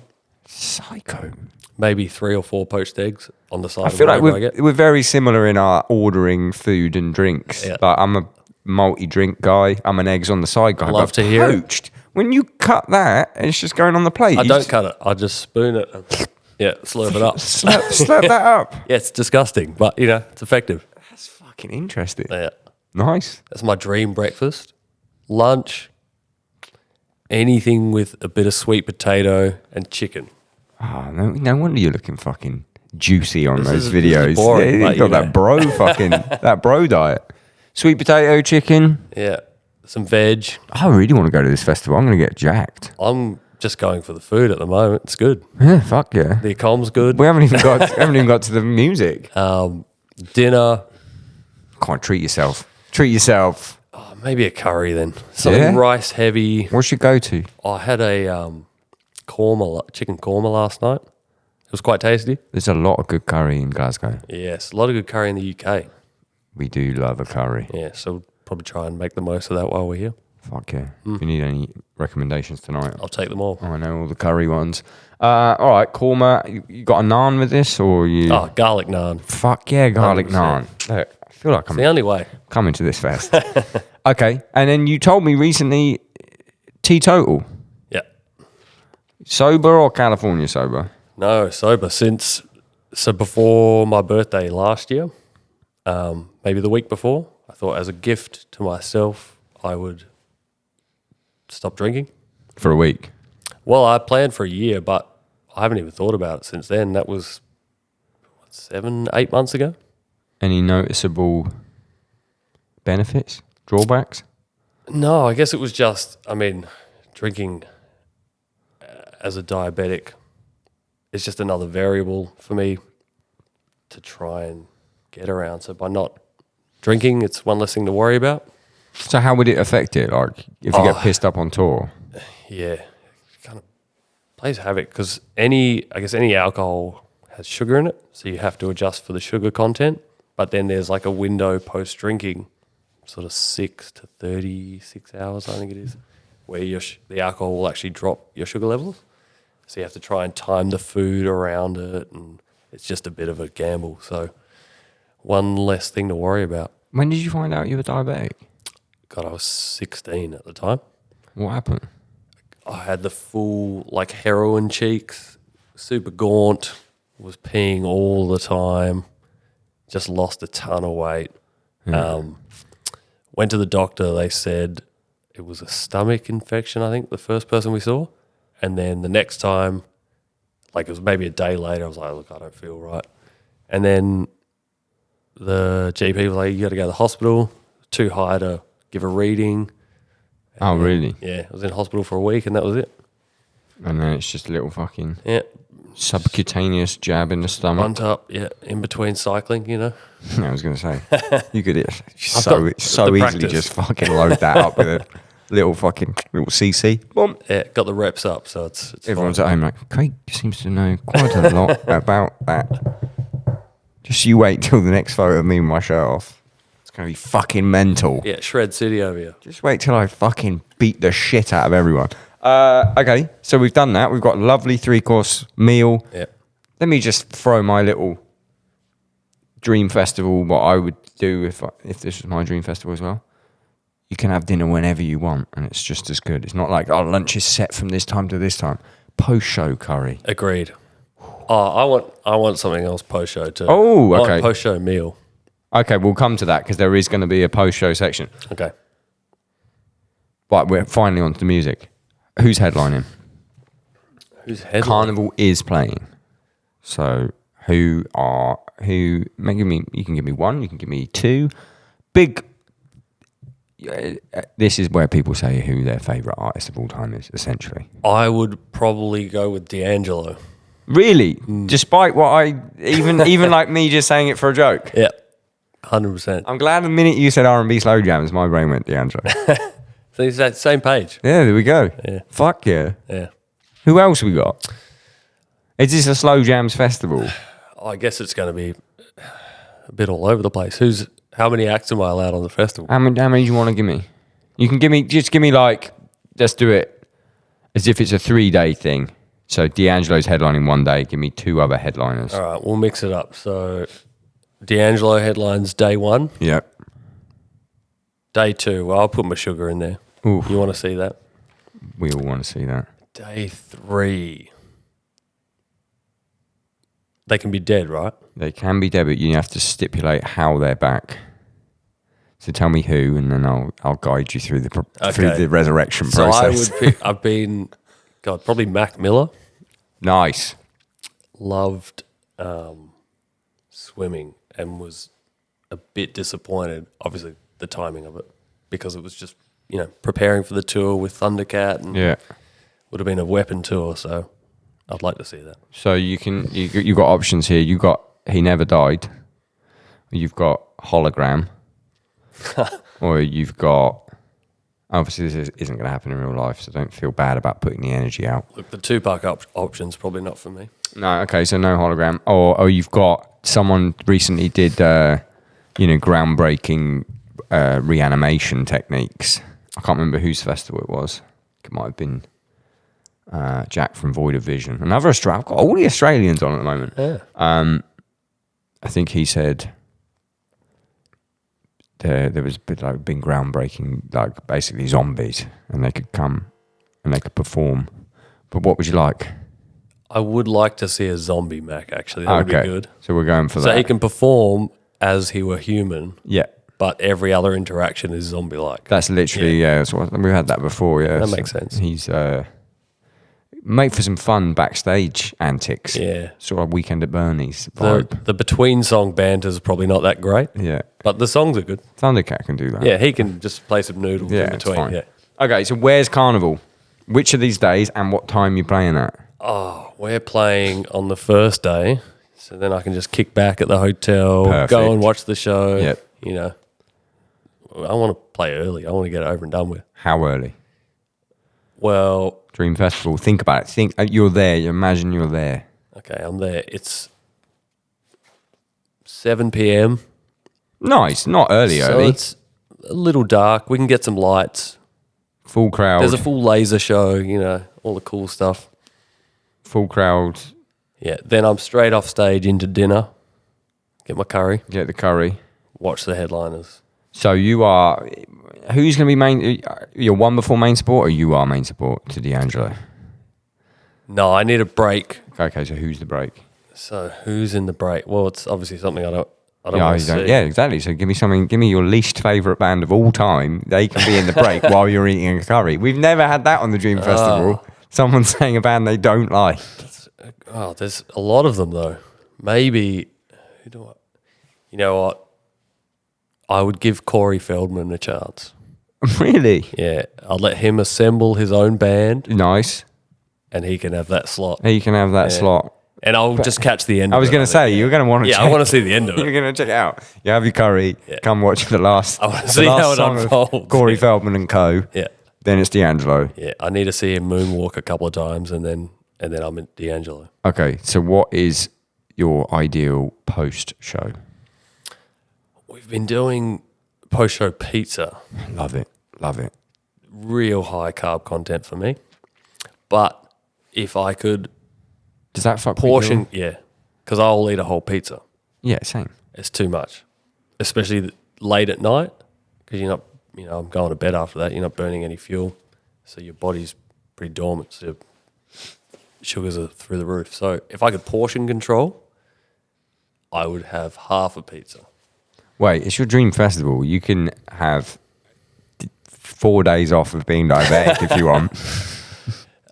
Psycho. Maybe 3 or 4 poached eggs on the side. I feel like whatever I get. we're very similar in our ordering food and drinks. Yeah. Like I'm a multi-drink guy. I'm an eggs on the side guy. Love but to hear it. poached, when you cut that, it's just going on the plate. I You don't just cut it. I just spoon it and slurp it up. slurp that up. Yeah, it's disgusting, but it's effective. That's fucking interesting. Yeah, Nice. that's my dream breakfast. Lunch, anything with a bit of sweet potato and chicken. Oh, no wonder you're looking fucking juicy on those is- this videos. is boring, Yeah, but, you've got that bro fucking that bro diet. Sweet potato, chicken. Yeah, some veg. I really want to go to this festival. I'm going to get jacked. I'm just going for the food at the moment. It's good. Yeah, fuck yeah. The accom's good. We haven't even got to the music. Dinner, Come on, treat yourself. Treat yourself. maybe a curry then. Something Yeah? rice heavy. What's your go-to? I had a chicken korma last night. It was quite tasty. There's a lot of good curry in Glasgow. Yes, a lot of good curry in the UK. We do love a curry. Yeah, so we'll probably try and make the most of that while we're here. Fuck yeah. If you need any recommendations tonight, I'll take them all. I know all the curry ones. All right, korma. You got a naan with this, or you? Oh, garlic naan. Fuck yeah, garlic 100%. naan. Look, I feel like It's the only way. coming to this fest. Okay, and then you told me recently, teetotal. Yeah. Sober or California sober? No, sober so before my birthday last year, maybe the week before, I thought as a gift to myself, I would stop drinking. For a week. Well, I planned for a year, but I haven't even thought about it since then. That was 7, 8 months ago. Any noticeable benefits, drawbacks? No, I guess it was just, drinking as a diabetic is just another variable for me to try and get around. So by not drinking, it's one less thing to worry about. So how would it affect it? Like if you get pissed up on tour? Yeah, it kind of plays havoc because any alcohol has sugar in it, so you have to adjust for the sugar content. But then there's like a window post drinking, sort of 6 to 36 hours, I think it is, where the alcohol will actually drop your sugar levels. So you have to try and time the food around it, and it's just a bit of a gamble. So one less thing to worry about. When did you find out you were diabetic? God, I was 16 at the time. What happened? I had the full like heroin cheeks, super gaunt, was peeing all the time, just lost a ton of weight. Went to the doctor, they said it was a stomach infection, I think, the first person we saw. And then the next time, like it was maybe a day later, I was like, look, I don't feel right. And then the GP was like, you got to go to the hospital, too high to give a reading. Oh, really? Yeah, I was in hospital for a week and that was it. And then it's just a little fucking Yeah, subcutaneous jab in the stomach. bunt up, yeah, in between cycling, I was going to say, you could got the easily practice. just fucking load that up with a little CC. Boom. Yeah, got the reps up, so it's Everyone's fine. at home like, Craig seems to know quite a lot about that. Just you wait till the next photo of me with my shirt off. It's going to be fucking mental. Yeah, Shred City over here. Just wait till I fucking beat the shit out of everyone. Okay, so we've done that. We've got a lovely 3-course meal. Yeah. Let me just throw my little dream festival, what I would do if this was my dream festival as well. You can have dinner whenever you want, and it's just as good. It's not like, lunch is set from this time to this time. Post-show curry. Agreed. I want something else post show too. Oh, I want okay. post show meal. Okay, we'll come to that because there is going to be a post-show section. Okay. But we're finally on to the music. Who's headlining? Who's headlining? Karnivool is playing. So you can give me one, you can give me two. This is where people say who their favourite artist of all time is, essentially. I would probably go with D'Angelo. Really? Despite what even like me just saying it for a joke? Yeah. 100%. I'm glad the minute you said R&B slow jams, my brain went D'Angelo. So it's that same page. Yeah, there we go. Yeah. Fuck yeah. Yeah. Who else we got? Is this a slow jams festival? I guess it's going to be a bit all over the place. How many acts am I allowed on the festival? How many do you want to give me? You can give me like, let's do it as if it's a 3-day thing. So D'Angelo's headlining one day. Give me 2 other headliners. All right, we'll mix it up. So D'Angelo headlines day 1. Yep. Day 2, well, I'll put my sugar in there. Oof. You want to see that? We all want to see that. Day 3. They can be dead, right? They can be dead, but you have to stipulate how they're back. So tell me who, and then I'll guide you through the resurrection process. So I've been, probably Mac Miller. Nice. Loved swimming and was a bit disappointed, obviously, the timing of it, because it was just, preparing for the tour with Thundercat and would have been a weapon tour, so I'd like to see that. So you got options here. You got He Never Died. You've got Hologram. Or you've got, obviously this isn't going to happen in real life, so don't feel bad about putting the energy out. Look, the Tupac option's probably not for me. No, okay, so no Hologram. Or you've got someone recently did, groundbreaking reanimation techniques. I can't remember whose festival it was. It might have been Jack from Void of Vision. Another Australian. I've got all the Australians on at the moment. Yeah. I think he said there was been groundbreaking, like basically zombies, and they could come and they could perform. But what would you like? I would like to see a zombie Mac, actually. That would be good. So we're going for that. So he can perform as he were human. Yeah. But every other interaction is zombie-like. That's literally, that's what, we've had that before, yeah. That makes sense. He's made for some fun backstage antics. Yeah. Sort of Weekend at Bernie's vibe. The between-song banter is probably not that great. Yeah. But the songs are good. Thundercat can do that. Yeah, he can just play some noodles in it's between. fine. Yeah. Okay, so where's Karnivool? Which of these days and what time you playing at? Oh, we're playing on the first day, so then I can just kick back at the hotel, Perfect. go and watch the show. Yep. I want to play early. I want to get it over and done with. How early? Well, Dream Festival. Think about it. Think you're there. Imagine you're there. okay, I'm there. It's 7 p.m. Nice. Not early. So it's a little dark. We can get some lights. Full crowd. There's a full laser show, all the cool stuff. Full crowd. Yeah, then I'm straight off stage into dinner, get my curry, Get the curry. watch the headliners. So you are. Who's going to be main? You're one before main support, or you are main support to D'Angelo? No, I need a break. Okay, so who's the break? So who's in the break? Well, it's obviously something I don't want to see. Yeah, exactly. So give me something. Give me your least favourite band of all time. They can be in the break while you're eating a curry. We've never had that on the Dream Festival. Someone saying a band they don't like. Oh, there's a lot of them though. Maybe who do I? You know what? I would give Corey Feldman a chance. Really? Yeah, I'll let him assemble his own band, Nice. and he can have that slot. You can have that slot. And I'll just catch the end. I was going to say, you're going to want to. Yeah, I want to see the end of You're it. going to check it out. You have your curry. Yeah. Come watch the last. I want to see how it song of unfolds. Corey Feldman and Co. Yeah, Then it's D'Angelo. yeah. I need to see him moonwalk a couple of times, and then I'm in D'Angelo. Okay, so what is your ideal post show? We've been doing post-show pizza. Love it. Love it. Real high carb content for me. But if I could Does that fuck portion, with you? yeah, because I'll eat a whole pizza. Yeah, same. It's too much, especially late at night, because you're not, I'm going to bed after that. You're not burning any fuel, so your body's pretty dormant. So sugars are through the roof. So if I could portion control, I would have half a pizza. Wait, it's your dream festival. You can have 4 days off of being diabetic if you want.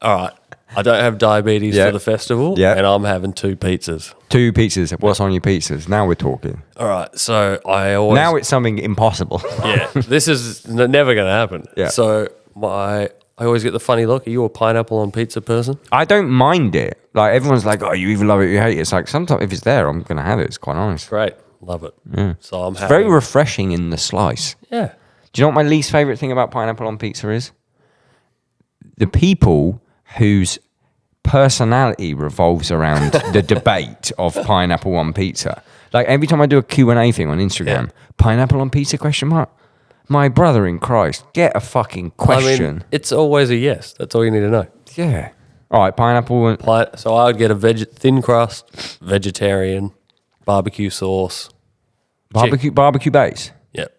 All right. I don't have diabetes Yeah. for the festival, Yeah. and I'm having 2 pizzas. 2 pizzas. What's on your pizzas? Now we're talking. All right. So I always... Now it's something impossible. yeah, this is never going to happen. Yeah. So I always get the funny look. Are you a pineapple on pizza person? I don't mind it. Like, everyone's like, oh, you either love it or you hate it. It's like, sometimes if it's there, I'm going to have it. It's quite nice. Great. Love it. So I'm It's happy. very refreshing in the slice. Yeah. Do you know what my least favourite thing about pineapple on pizza is? The people whose personality revolves around the debate of pineapple on pizza. Like, every time I do a Q&A thing on Instagram, pineapple on pizza, question mark? My brother in Christ, get a fucking question. I mean, it's always a yes. That's all you need to know. Yeah. All right, pineapple. And So I would get a thin crust, vegetarian, barbecue sauce. barbecue base. Yep.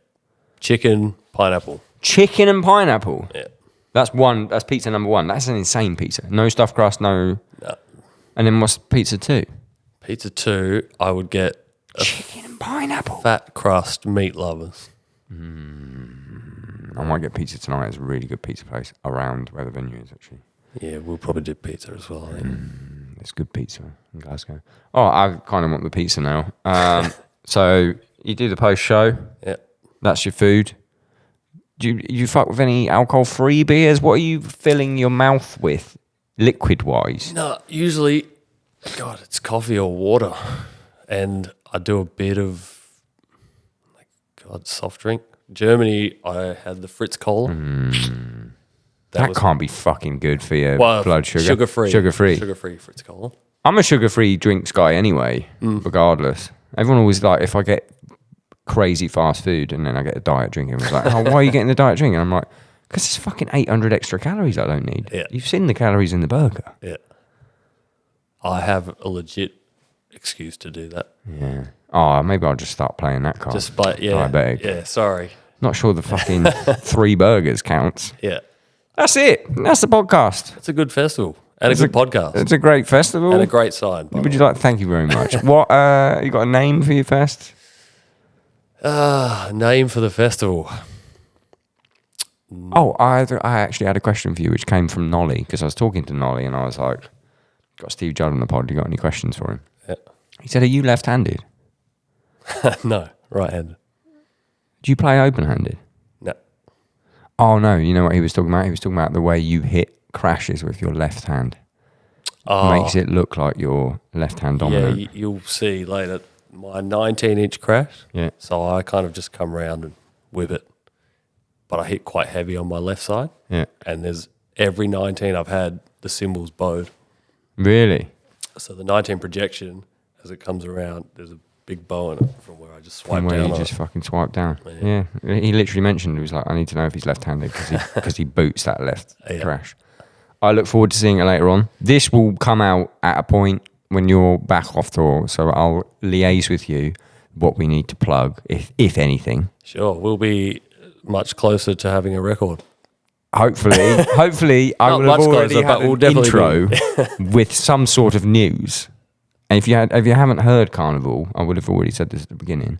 Chicken, pineapple. Chicken and pineapple. Yeah. That's pizza number 1. That's an insane pizza. No stuffed crust, no. No. And then what's pizza 2? Pizza 2, I would get Chicken and pineapple. fat crust meat lovers. I might get pizza tonight. It's a really good pizza place around where the venue is, actually. Yeah, we'll probably do pizza as well, I think. It's good pizza in Glasgow. Oh, I kind of want the pizza now. So you do the post show. Yeah. That's your food. Do you fuck with any alcohol-free beers? What are you filling your mouth with, liquid-wise? No, usually, God, it's coffee or water. And I do a bit of, soft drink. Germany, I had the Fritz Cola. That can't be fucking good for your Well, blood sugar. Sugar-free. Sugar-free. Sugar-free Fritz Cola. I'm a sugar-free drinks guy anyway, regardless. Everyone always like, if I get crazy fast food and then I get a diet drink, everyone's like, oh, why are you getting the diet drink? And I'm like, because it's fucking 800 extra calories I don't need. Yeah. You've seen the calories in the burger. Yeah. I have a excuse to do that. Yeah. Oh, maybe I'll just start playing that card. Diabetic. Yeah, sorry. Not sure the fucking 3 burgers counts. Yeah. That's it. That's the podcast. It's a good festival and a good podcast. It's a great festival. And a great sign. Would you like? Thank you very much. What? You got a name for your fest? Name for the festival. Oh, I actually had a question for you, which came from Nolly, because I was talking to Nolly and I was like, got Steve Judd on the pod. You got any questions for him? Yeah. He said, "Are you left-handed? No, right-handed. Do you play open-handed?" No. Oh no, you know what he was talking about? He was talking about the way you hit crashes with your left hand. Makes it look like you're left-hand dominant. Yeah, you'll see later my 19-inch crash. Yeah. So I kind of just come around and whip it. But I hit quite heavy on my left side. Yeah. And there's every 19 I've had, the cymbals bowed. Really? So the 19 projection, as it comes around, there's a big bow in it from where I just swipe From where down you on just it. fucking swipe down. Yeah. He literally mentioned, he was like, I need to know if he's left-handed because he boots that left crash. I look forward to seeing it later on. This will come out at a point when you're back off tour, so I'll liaise with you what we need to plug, if anything. Sure, we'll be much closer to having a record. Hopefully, I Not will have much already closer, had but we'll an definitely intro with some sort of news. And if you haven't heard Karnivool, I would have already said this at the beginning,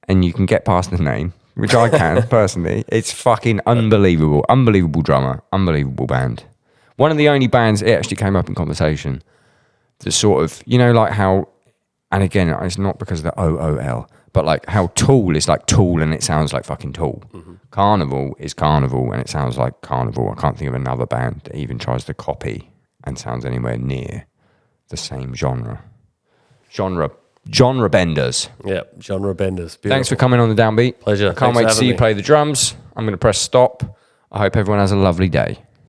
and you can get past the name, which I can personally. It's fucking unbelievable. Unbelievable drummer. Unbelievable band. One of the only bands, it actually came up in conversation, that sort of, you know, like how, and again, it's not because of the OOL, but like how Tool is like Tool and it sounds like fucking Tool. Mm-hmm. Karnivool is Karnivool and it sounds like Karnivool. I can't think of another band that even tries to copy and sounds anywhere near the same genre. Genre benders. Yeah, genre benders. Beautiful. Thanks for coming on the Downbeat. Pleasure. I can't wait to see you play the drums. I'm going to press stop. I hope everyone has a lovely day.